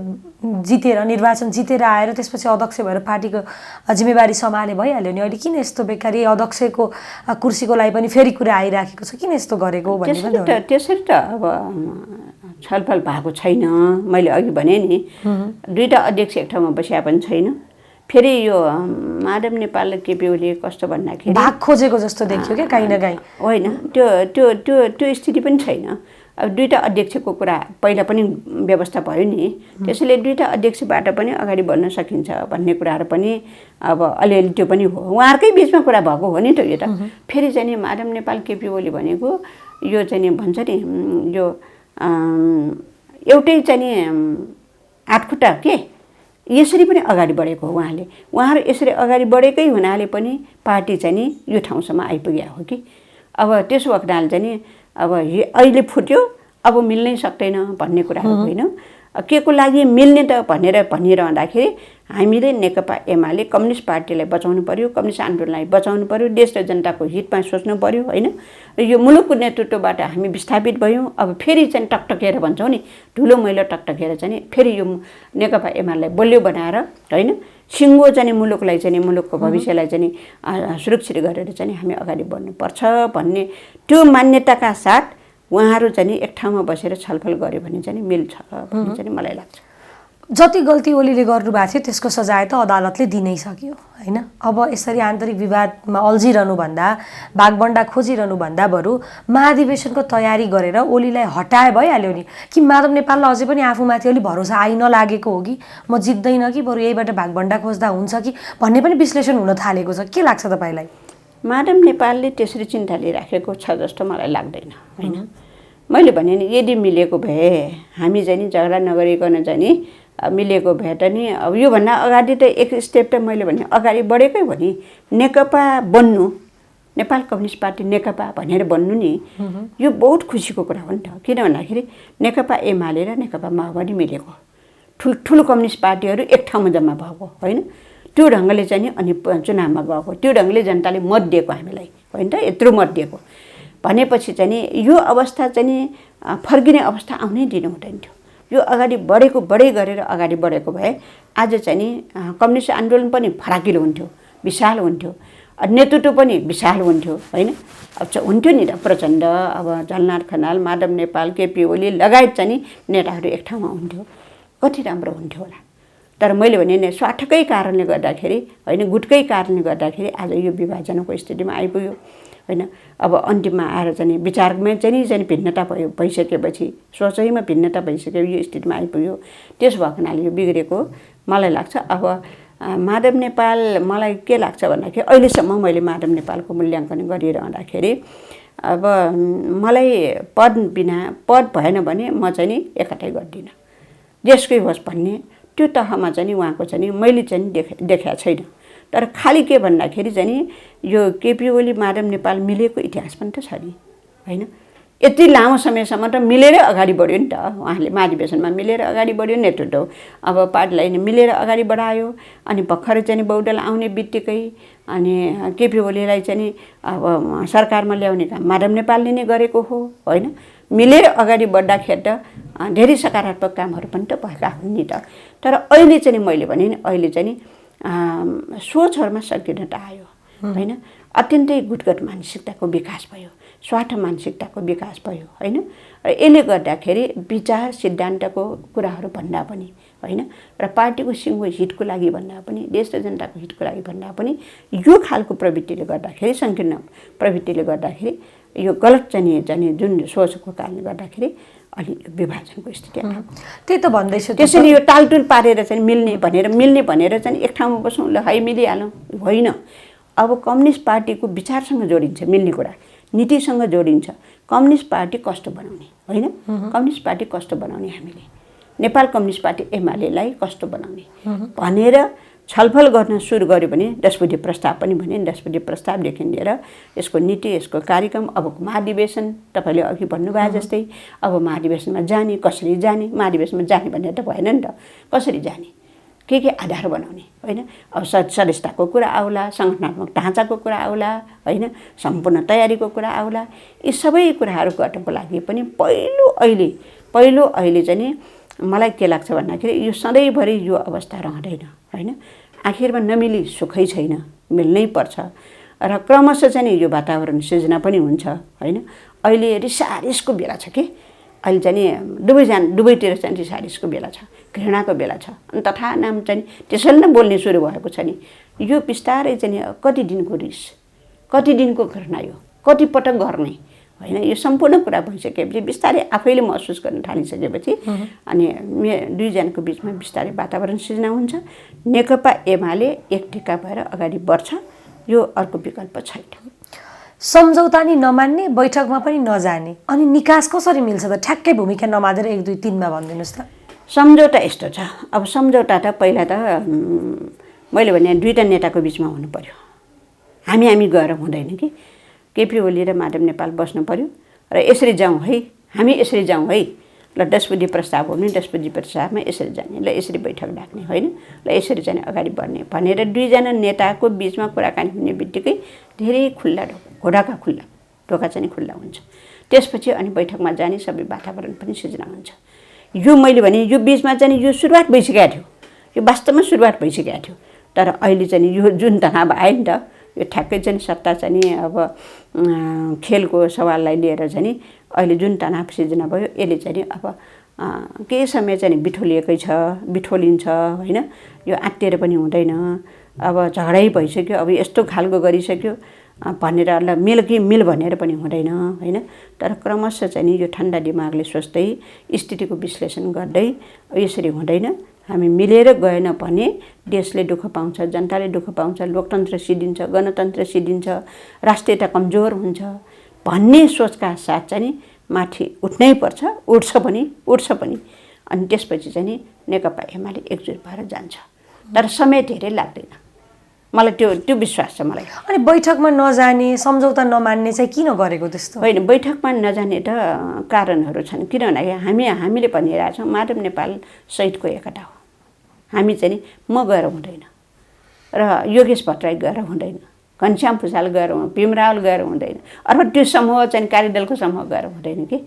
जितेर, निर्वाचन जितेर आएर त्यसपछि अध्यक्ष भएर पार्टीको जिम्मेवारी सम्हाले भइहाल्यो नि। अहिले किन यस्तो बेकारी अध्यक्षको कुर्सीको लागि पनि फेरि कुरा आइराखेको छ, किन यस्तो गरेको भन्ने पनि त्यसरी त अब छलफल भएको छैन। मैले अघि भने नि, दुईवटा अध्यक्ष एक ठाउँमा बसिया पनि छैन। फेरि यो माधव नेपाल र केपी ओली कस्तो भन्दाखेरि भाग खोजेको जस्तो देखियो क्या काहीँ न काहीँ। होइन, त्यो त्यो त्यो त्यो स्थिति पनि छैन। अब दुईवटा अध्यक्षको कुरा पहिला पनि व्यवस्था भयो नि, त्यसैले दुईवटा अध्यक्षबाट पनि अगाडि बढ्न सकिन्छ भन्ने कुराहरू पनि अब अलिअलि त्यो पनि हो, उहाँहरूकै बिचमा कुरा भएको हो नि त यो त। फेरि चाहिँ नि माधव नेपाल केपी ओली भनेको यो चाहिँ नि भन्छ नि, यो एउटै चाहिँ नि आठखुट्टा के यसरी पनि अगाडि बढेको हो उहाँले। उहाँहरू यसरी अगाडि बढेकै हुनाले पनि पार्टी चाहिँ नि यो ठाउँसम्म आइपुग्या हो कि। अब त्यसो भएको हुनाले चाहिँ नि अब अहिले फुट्यो, अब मिल्नै सक्दैन भन्ने कुराहरू होइन। के को लागि मिल्ने त भनेर भनिरहँदाखेरि हामीले नेकपा एमाले कम्युनिस्ट पार्टीलाई बचाउनु पर्यो, कम्युनिस्ट आन्दोलनलाई बचाउनु पर्यो, देश र जनताको हितमा सोच्नु पर्यो होइन। र यो मुलुकको नेतृत्वबाट हामी विस्थापित भयौँ। अब फेरि चाहिँ टकटकेर भन्छौँ नि, धुलो मैलो टकटकेर चाहिँ फेरि यो नेकपा एमालेलाई बलियो बनाएर होइन, सिङ्गो चाहिँ मुलुकलाई चाहिँ, मुलुकको भविष्यलाई चाहिँ सुरक्षित गरेर चाहिँ हामी अगाडि बढ्नुपर्छ भन्ने त्यो मान्यताका साथ उहाँहरू चाहिँ एक ठाउँमा बसेर छलफल गर्यो भने चाहिँ मिल्छ भन्ने चाहिँ मलाई लाग्छ। जति गल्ती ओलीले गर्नुभएको थियो त्यसको सजाय त अदालतले दिनै सक्यो होइन। अब यसरी आन्तरिक विवादमा अल्झिरहनुभन्दा, भागबन्डा खोजिरहनुभन्दा बरु महाधिवेशनको तयारी गरेर ओलीलाई हटाए भइहाल्यो नि। कि माधव नेपाललाई अझै पनि आफूमाथि अलि भरोसा आइ नलागेको हो कि म जित्दैन कि बरु यहीबाट भागबन्डा खोज्दा हुन्छ कि भन्ने पनि विश्लेषण हुन थालेको छ। के लाग्छ तपाईँलाई? माधव नेपालले त्यसरी चिन्ता लिइराखेको छ जस्तो मलाई लाग्दैन होइन। मैले भने नि, यदि मिलेको भए हामी चाहिँ नि झगडा नगरिकन चाहिँ नि मिलेको भए त नि अब योभन्दा अगाडि त एक स्टेप त मैले भने अगाडि बढेकै हो नि। नेकपा बन्नु, नेपाल कम्युनिस्ट पार्टी नेकपा भनेर बन्नु नि, यो बहुत खुसीको कुरा हो नि त। किन भन्दाखेरि नेकपा एमाले र नेकपा माओवादी मिलेको, ठुल्ठुलो कम्युनिस्ट पार्टीहरू एक ठाउँमा जम्मा भएको होइन। त्यो ढङ्गले चाहिँ नि अनि चुनावमा गएको, त्यो ढङ्गले जनताले मत दिएको हामीलाई होइन त, यत्रो मत दिएको। भनेपछि चाहिँ नि यो अवस्था चाहिँ नि फर्किने अवस्था आउनै दिनु हुँदैन थियो। यो अगाडि बढ्दै गरेर अगाडि बढेको भए आज चाहिँ नि कम्युनिस्ट आन्दोलन पनि फराकिलो हुन्थ्यो, विशाल हुन्थ्यो, नेतृत्व पनि विशाल हुन्थ्यो होइन। अब हुन्थ्यो नि त प्रचण्ड, अब झलनाथ खनाल, माधव नेपाल, केपी ओली लगायत चाहिँ नि नेताहरू एक ठाउँमा हुन्थ्यो, कति राम्रो हुन्थ्यो होला। तर मैले भने नि स्वार्थकै कारणले गर्दाखेरि होइन, गुटकै कारणले गर्दाखेरि आज यो विभाजनको स्थितिमा आइपुग्यो होइन। अब अन्तिममा आएर चाहिँ विचारमै चाहिँ भिन्नता भइसकेपछि, सोचैमा भिन्नता भइसक्यो, यो स्थितिमा आइपुग्यो। त्यस भएको हुनाले यो बिग्रेको मलाई लाग्छ। अब माधव नेपाल मलाई के लाग्छ भन्दाखेरि अहिलेसम्म मैले माधव नेपालको मूल्याङ्कन गरिरहँदाखेरि अब मलाई पद भएन भने म चाहिँ नि एकट्ठै गर्दिनँ, जेसकै होस् भन्ने त्यो तहमा चाहिँ नि उहाँको चाहिँ नि मैले चाहिँ देखाएको छैन। तर खालि के भन्दाखेरि चाहिँ नि यो केपी ओली माधव नेपाल मिलेको इतिहास पनि त छ नि होइन। यति लामो समयसम्म त मिलेरै अगाडि बढ्यो नि त, उहाँले महाधिवेशनमा मिलेर अगाडि बढ्यो नेतृत्व, अब पार्टीलाई मिलेर अगाडि बढायो। अनि भर्खरै चाहिँ बहुदल आउने बित्तिकै अनि केपी ओलीलाई चाहिँ नि अब सरकारमा ल्याउने काम माधव नेपालले नै गरेको हो होइन। मिलेर अगाडि बढ्दाखेरि त धेरै सकारात्मक कामहरू पनि त भएका हुन् नि त। तर अहिले चाहिँ मैले भने नि अहिले चाहिँ नि सोचहरूमा संकीर्णता आयो होइन। अत्यन्तै गुटगट मानसिकताको विकास भयो, स्वार्थ मानसिकताको विकास भयो होइन। र यसले गर्दाखेरि विचार सिद्धान्तको कुराहरू भन्दा पनि होइन र पार्टीको सिङ्गो हितको लागि भन्दा पनि, देश र जनताको हितको लागि भन्दा पनि यो खालको प्रवृत्तिले गर्दाखेरि, सङ्कीर्ण प्रवृत्तिले गर्दाखेरि यो गलत चाहिँ जुन सोचको कारणले गर्दाखेरि अलि विभाजनको स्थिति आयो। त्यही त भन्दैछु। त्यसैले यो टालटुल पारेर चाहिँ मिल्ने भनेर चाहिँ एक ठाउँमा बसौँ ल है मिलिहालौँ होइन। अब कम्युनिस्ट पार्टीको विचारसँग जोडिन्छ मिल्ने कुरा, नीतिसँग जोडिन्छ। कम्युनिस्ट पार्टी कस्तो बनाउने होइन, कम्युनिस्ट पार्टी कस्तो बनाउने, हामीले नेपाल कम्युनिस्ट पार्टी एमालेलाई कस्तो बनाउने भनेर छलफल गर्न सुरु गर्यो भने 10 बुँदे प्रस्ताव पनि भने 10 बुँदे प्रस्तावदेखि लिएर यसको नीति, यसको कार्यक्रम, अबको महाधिवेशन तपाईँले अघि भन्नुभयो जस्तै अब महाधिवेशनमा जाने, कसरी जाने, महाधिवेशनमा जाने भनेर त भएन नि त, कसरी जाने, के आधार बनाउने होइन। अब सदस्यताको कुरा आउला, सङ्गठनात्मक ढाँचाको कुरा आउला होइन, सम्पूर्ण तयारीको कुरा आउला। यी सबै कुराहरू गर्नको लागि पनि पहिलो अहिले चाहिँ नि मलाई के लाग्छ भन्दाखेरि यो सधैँभरि यो अवस्था रहँदैन होइन। आखिरमा नमिली सुखै छैन, मिल्नै पर्छ र क्रमशः चाहिँ यो वातावरण सृजना पनि हुन्छ होइन। अहिले रिसारिसको बेला छ कि अहिले चाहिँ दुवैतिर चाहिँ रिसारिसको बेला छ, घृणाको बेला छ। अनि तथा नाम चाहिँ त्यसरी नै बोल्ने सुरु भएको छ नि। यो बिस्तारै चाहिँ कति दिनको रिस, कति दिनको घृणा, यो कति पटक गर्ने होइन। यो सम्पूर्ण कुरा भइसकेपछि बिस्तारै आफैले महसुस गर्न थालिसकेपछि अनि दुईजनाको बिचमा बिस्तारै वातावरण सृजना हुन्छ। नेकपा एमाले एक टेका भएर अगाडि बढ्छ, यो अर्को विकल्प छैन। सम्झौता नि नमान्ने, बैठकमा पनि नजाने, अनि निकास कसरी मिल्छ त? ठ्याक्कै भूमिका नमादेर 1 2 3 मा भनिदिनुहोस् त। सम्झौता यस्तो छ, अब सम्झौता त पहिला त मैले भने दुईवटा नेताको बिचमा हुनु पर्यो। हामी गएर हुँदैन कि केपी ओली र माधव नेपाल बस्नु पर्यो र यसरी जाउँ है, हामी यसरी जाउँ है, ल 10 बुँदे प्रस्ताव हो भने 10 बुँदे प्रस्तावमा यसरी जाने, ल यसरी बैठक डाक्ने होइन, ल यसरी चाहिँ अगाडि बढ्ने भनेर दुईजना नेताको बिचमा कुराकानी हुने बित्तिकै धेरै खुल्ला घोडाका खुल्ला ढोका चाहिँ खुल्ला हुन्छ। त्यसपछि अनि बैठकमा जाने सबै वातावरण पनि सृजना हुन्छ। यो मैले भने यो बिचमा चाहिँ यो सुरुवात भइसकेको थियो, यो वास्तवमा सुरुवात भइसकेको थियो। तर अहिले चाहिँ यो जुन तनाव आयो नि त, यो ठ्याक्कै चाहिँ सत्ता चाहिँ अब खेलको सवाललाई लिएर चाहिँ अहिले जुन तनाव सिर्जना भयो यसले चाहिँ अब केही समय चाहिँ बिठोलिन्छ होइन। यो आत्तिएर पनि हुँदैन, अब झगडै भइसक्यो, अब यस्तो खालको गरिसक्यो भनेर ल मिल भनेर पनि हुँदैन होइन। तर क्रमशः चाहिँ यो ठन्डा दिमागले सोच्दै स्थितिको विश्लेषण गर्दै यसरी हुँदैन, हामी मिलेर गएन भने देशले दुःख पाउँछ, जनताले दुःख पाउँछ, लोकतन्त्र सिद्धिन्छ, गणतन्त्र सिद्धिन्छ, राष्ट्रियता कमजोर हुन्छ भन्ने सोचका साथ चाहिँ माथि उठ्नै पर्छ, उठ्छ पनि। अनि त्यसपछि चाहिँ नेकपा एमाले एकजुट भएर जान्छ। तर समय धेरै लाग्दैन, मलाई त्यो विश्वास छ मलाई। अनि बैठकमा नजाने, सम्झौता नमान्ने चाहिँ किन गरेको त्यस्तो? होइन, बैठकमा नजाने त कारणहरू छन्। किन भन्दाखेरि हामीले भनिरहेको छौँ माधव नेपाल सहितको एकता हो। हामी चाहिँ म गएर हुँदैन र योगेश भट्टराई गएर हुँदैन घनश्याम भुषाल गएर भीमरावल गएर हुँदैन, अथवा त्यो समूह चाहिँ कार्यदलको समूह गएर हुँदैन कि।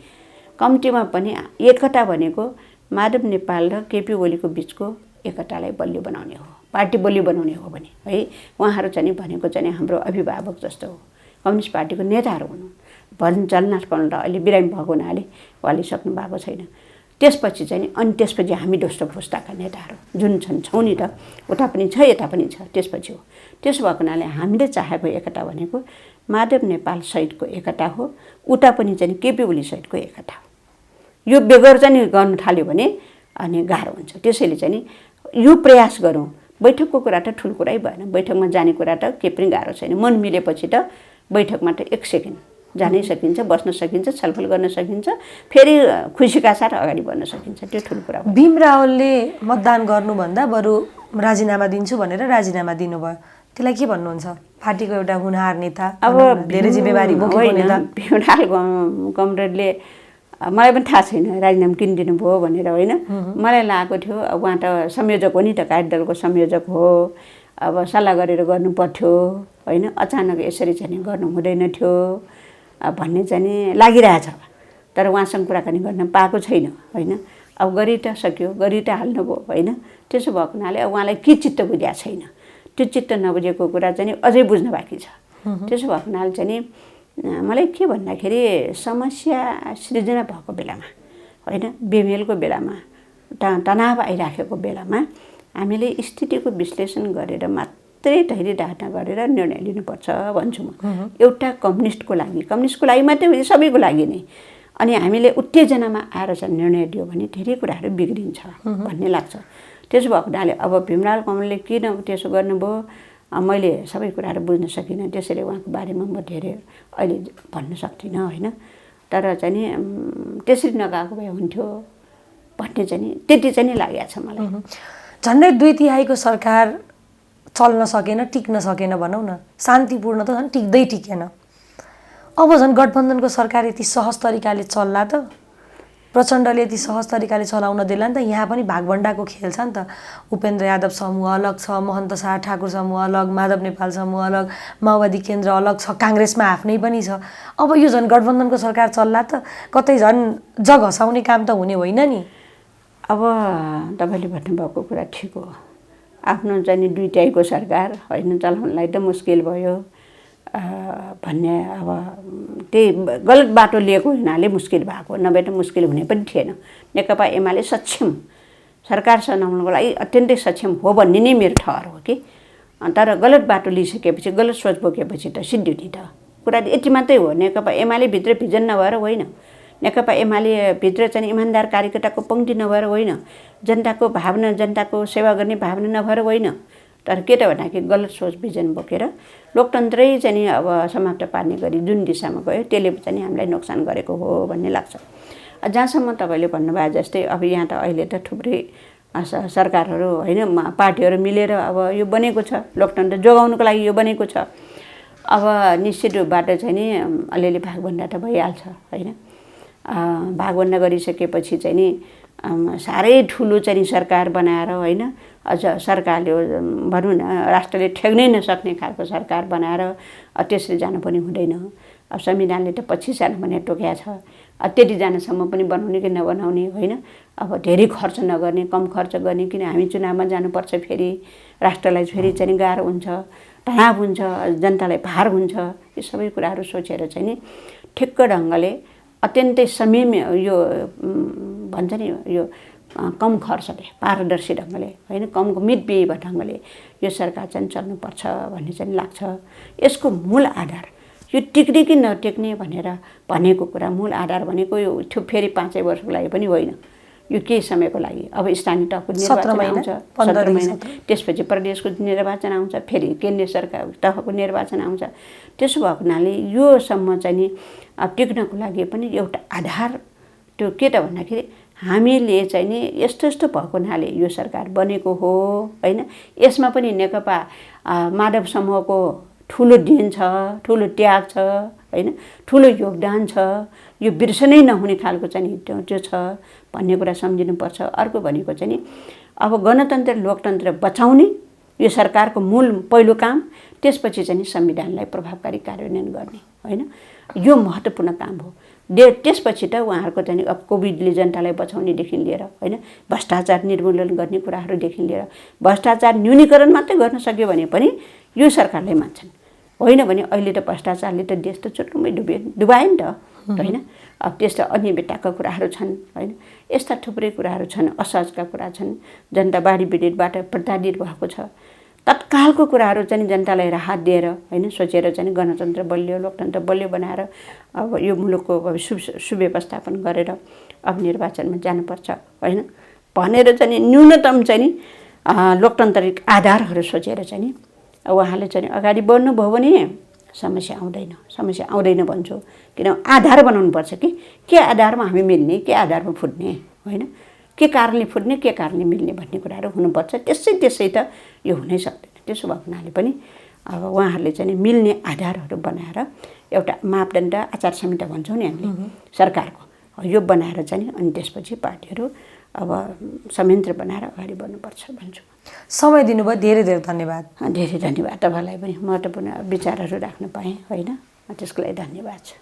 कम्तीमा पनि एकता भनेको माधव नेपाल र केपी ओलीको बिचको एकतालाई बलियो बनाउने हो, पार्टी बलियो बनाउने हो भने है। उहाँहरू चाहिँ भनेको चाहिँ हाम्रो अभिभावक जस्तो हो, कम्युनिस्ट पार्टीको नेताहरू हुनु। जगन्नाथ कमल अहिले बिरामी भएको हुनाले उहाँले सक्नु भएको छैन। त्यसपछि चाहिँ अनि त्यसपछि हामी दोस्रो पुस्ताका नेताहरू जुन छौँ नि त, उता पनि छ यता पनि छ, त्यसपछि हो। त्यसो भएको हुनाले हामीले चाहेको एकता भनेको माधव नेपाल सहितको एकता हो, उता पनि चाहिँ केपी ओली सहितको एकता हो। यो बेगर चाहिँ गर्नु थाल्यो भने अनि गाह्रो हुन्छ। त्यसैले चाहिँ यो प्रयास गरौँ। बैठकको कुरा त ठुलो कुरै भएन, बैठकमा जाने कुरा त केही पनि गाह्रो छैन। मन मिलेपछि त बैठकमा त 1 सेकेन्ड जानै सकिन्छ, बस्न सकिन्छ, छलफल गर्न सकिन्छ, फेरि खुसीका साथ अगाडि बढ्न सकिन्छ। त्यो ठुलो कुरा हो। भीम रावलले मतदान गर्नुभन्दा बरु राजीनामा दिन्छु भनेर राजीनामा दिनुभयो, त्यसलाई के भन्नुहुन्छ? पार्टीको एउटा हुनहार नेता, अब धेरै जिम्मेवारी बोकेको नेता भीमराव कमरेडले मलाई पनि थाहा छैन राजीनामा किन दिनुभयो भनेर होइन। मलाई लागेको थियो अब उहाँ त संयोजक हो नि त, कार्यदलको संयोजक हो, अब सल्लाह गरेर गर्नु पर्थ्यो होइन। अचानक यसरी चाहिँ गर्नु हुँदैन थियो भन्ने चाहिँ लागिरहेछ। तर उहाँसँग कुराकानी गर्न पाएको छैन होइन। अब गरि त सक्यो, गरि त हाल्नुभयो होइन। त्यसो भएको हुनाले अब उहाँलाई के चित्त बुझाएको छैन, त्यो चित्त नबुझेको कुरा चाहिँ अझै बुझ्न बाँकी छ। त्यसो भएको हुनाले चाहिँ मलाई के भन्दाखेरि समस्या सृजना भएको बेलामा होइन, बेमेलको बेलामा, तनाव आइराखेको बेलामा हामीले स्थितिको विश्लेषण गरेर मात्रै धैर्य धारणा गरेर निर्णय लिनुपर्छ भन्छु म। एउटा कम्युनिस्टको लागि मात्रै होइन, सबैको लागि नै। अनि हामीले उत्तेजनामा आएर चाहिँ निर्णय दियो भने धेरै कुराहरू बिग्रिन्छ भन्ने लाग्छ। त्यसो भएको हुनाले अब भीमराव कमलले किन त्यसो गर्नुभयो मैले सबै कुराहरू बुझ्न सकिनँ। त्यसैले उहाँको बारेमा म धेरै अहिले भन्न सक्दिनँ होइन। तर चाहिँ नि त्यसरी नगएको भए हुन्थ्यो भन्ने चाहिँ त्यति चाहिँ लागेको छ मलाई। झन्डै 2/3 सरकार चल्न सकेन, टिक्न सकेन भनौँ न, शान्तिपूर्ण त झन् टिकेन। अब झन् गठबन्धनको सरकार यति सहज तरिकाले चल्ला त, प्रचण्डले यति सहज तरिकाले चलाउन देला नि त। यहाँ पनि भागभण्डाको खेल छ नि त। उपेन्द्र यादव समूह अलग छ, महन्त शाह ठाकुर समूह अलग, माधव नेपाल समूह अलग, माओवादी केन्द्र अलग छ, काङ्ग्रेसमा आफ्नै पनि छ। अब यो झन् गठबन्धनको सरकार चल्ला त कतै झन् जग हसाउने काम त हुने होइन नि। अब तपाईँले भन्नुभएको कुरा ठिक हो। आफ्नो चाहिँ 2/3 सरकार होइन चलाउनलाई त मुस्किल भयो भन्ने अब त्यही गलत बाटो लिएको हुनाले मुस्किल भएको, नभए त मुस्किल हुने पनि थिएन। नेकपा एमाले सक्षम सरकार चलाउनको लागि अत्यन्तै सक्षम हो भन्ने नै मेरो ठहर हो कि। तर गलत बाटो लिइसकेपछि, गलत सोच बोकेपछि त सिद्धियो नि त। कुरा यति मात्रै हो। नेकपा एमाले भित्र भिजन नभएर होइन, नेकपा एमाले भित्र चाहिँ इमान्दार कार्यकर्ताको पङ्क्ति नभएर होइन, जनताको भावना, जनताको सेवा गर्ने भावना नभएर होइन। तर के त भन्दाखेरि गलत सोच भिजन बोकेर लोकतन्त्रै चाहिँ अब समाप्त पार्ने गरी जुन दिशामा गयो त्यसले चाहिँ हामीलाई नोक्सान गरेको हो भन्ने लाग्छ। जहाँसम्म तपाईँले भन्नुभयो जस्तै अब यहाँ त अहिले त थुप्रै सरकारहरू होइन पार्टीहरू मिलेर अब यो बनेको छ, लोकतन्त्र जोगाउनुको लागि यो बनेको छ। अब निश्चित रूपबाट चाहिँ नि अलिअलि भागभन्डा त भइहाल्छ होइन। भागभन्डा गरिसकेपछि चाहिँ नि साह्रै ठुलो चाहिँ सरकार बनाएर होइन, अझ सरकारले भनौँ न राष्ट्रले ठेक्नै नसक्ने खालको सरकार बनाएर त्यसरी जानु पनि हुँदैन। अब संविधानले त 25 जना भनेर तोकेको छ। त्यतिजनासम्म पनि बनाउने कि नबनाउने होइन। अब धेरै खर्च नगर्ने, कम खर्च गर्ने, किन हामी चुनावमा जानुपर्छ, फेरि राष्ट्रलाई फेरि चाहिँ गाह्रो हुन्छ, तनाव हुन्छ, जनतालाई भार हुन्छ। यो सबै कुराहरू सोचेर चाहिँ नि ठिक्क ढङ्गले अत्यन्तै संयम यो भन्छ नि यो कम खर्चले, पारदर्शी ढङ्गले होइन, कम मितव्ययी ढङ्गले यो सरकार चाहिँ चल्नुपर्छ भन्ने चाहिँ लाग्छ। यसको मूल आधार यो टिक्ने कि नटिक्ने भनेर भनेको कुरा, मूल आधार भनेको यो फेरि 5 वर्षको लागि पनि होइन, यो केही समयको लागि। अब स्थानीय तहको निर्वाचन आउँछ 17 महिना, त्यसपछि प्रदेशको निर्वाचन आउँछ, फेरि केन्द्रीय सरकार तहको निर्वाचन आउँछ। त्यसो भएको हुनाले योसम्म चाहिँ नि अब टिक्नको लागि पनि एउटा आधार त्यो के त भन्दाखेरि हामीले चाहिँ नि यस्तो यस्तो भएको हुनाले यो सरकार बनेको हो होइन। यसमा पनि नेकपा माधव समूहको ठुलो देन छ, ठुलो त्याग छ होइन, ठुलो योगदान छ। यो बिर्सनै नहुने खालको चाहिँ त्यो छ भन्ने कुरा सम्झिनुपर्छ। अर्को भनेको चाहिँ नि अब गणतन्त्र लोकतन्त्र बचाउने यो सरकारको मूल पहिलो काम, त्यसपछि चाहिँ संविधानलाई प्रभावकारी कार्यान्वयन गर्ने, होइन? यो महत्त्वपूर्ण काम हो। त्यसपछि त उहाँहरूको चाहिँ अब कोभिडले जनतालाई बचाउनेदेखि लिएर, होइन, भ्रष्टाचार निर्मूलन गर्ने कुराहरूदेखि लिएर भ्रष्टाचार न्यूनीकरण मात्रै गर्न सक्यो भने पनि यो सरकारले मान्छन्, होइन भने अहिले त भ्रष्टाचारले त देश त चुट्टुमै डुबायो नि त, होइन? अब त्यस्तो अनियमितताका कुराहरू छन्, होइन? यस्ता थुप्रै कुराहरू छन्, असहजका कुरा छन्, जनता बाढी पीडितबाट प्रताडित भएको छ। तत्कालको कुराहरू चाहिँ जनतालाई राहत दिएर, होइन, सोचेर चाहिँ गणतन्त्र बलियो, लोकतन्त्र बलियो बनाएर अब यो मुलुकको सुव्यवस्थापन गरेर अब निर्वाचनमा जानुपर्छ, होइन, भनेर चाहिँ न्यूनतम चाहिँ लोकतान्त्रिक आधारहरू सोचेर चाहिँ उहाँले चाहिँ अगाडि बढ्नुभयो भने समस्या आउँदैन भन्छु। किन आधार बनाउनुपर्छ कि के आधारमा हामी मिल्ने, के आधारमा फुट्ने, होइन, के कारणले फुट्ने, के कारणले मिल्ने भन्ने कुराहरू हुनुपर्छ। त्यसै त यो हुनै सक्दैन। त्यसो भएको हुनाले पनि अब उहाँहरूले चाहिँ मिल्ने आधारहरू बनाएर एउटा मापदण्ड आचार संहिता भन्छौँ नि हामीले सरकारको, यो बनाएर चाहिँ अनि त्यसपछि पार्टीहरू अब संयन्त्र बनाएर अगाडि बढ्नुपर्छ भन्छु। समय दिनुभयो, धेरै धेरै धन्यवाद। धेरै धन्यवाद। तपाईँलाई पनि महत्त्वपूर्ण विचारहरू राख्न पाएँ, होइन, त्यसको लागि धन्यवाद छ।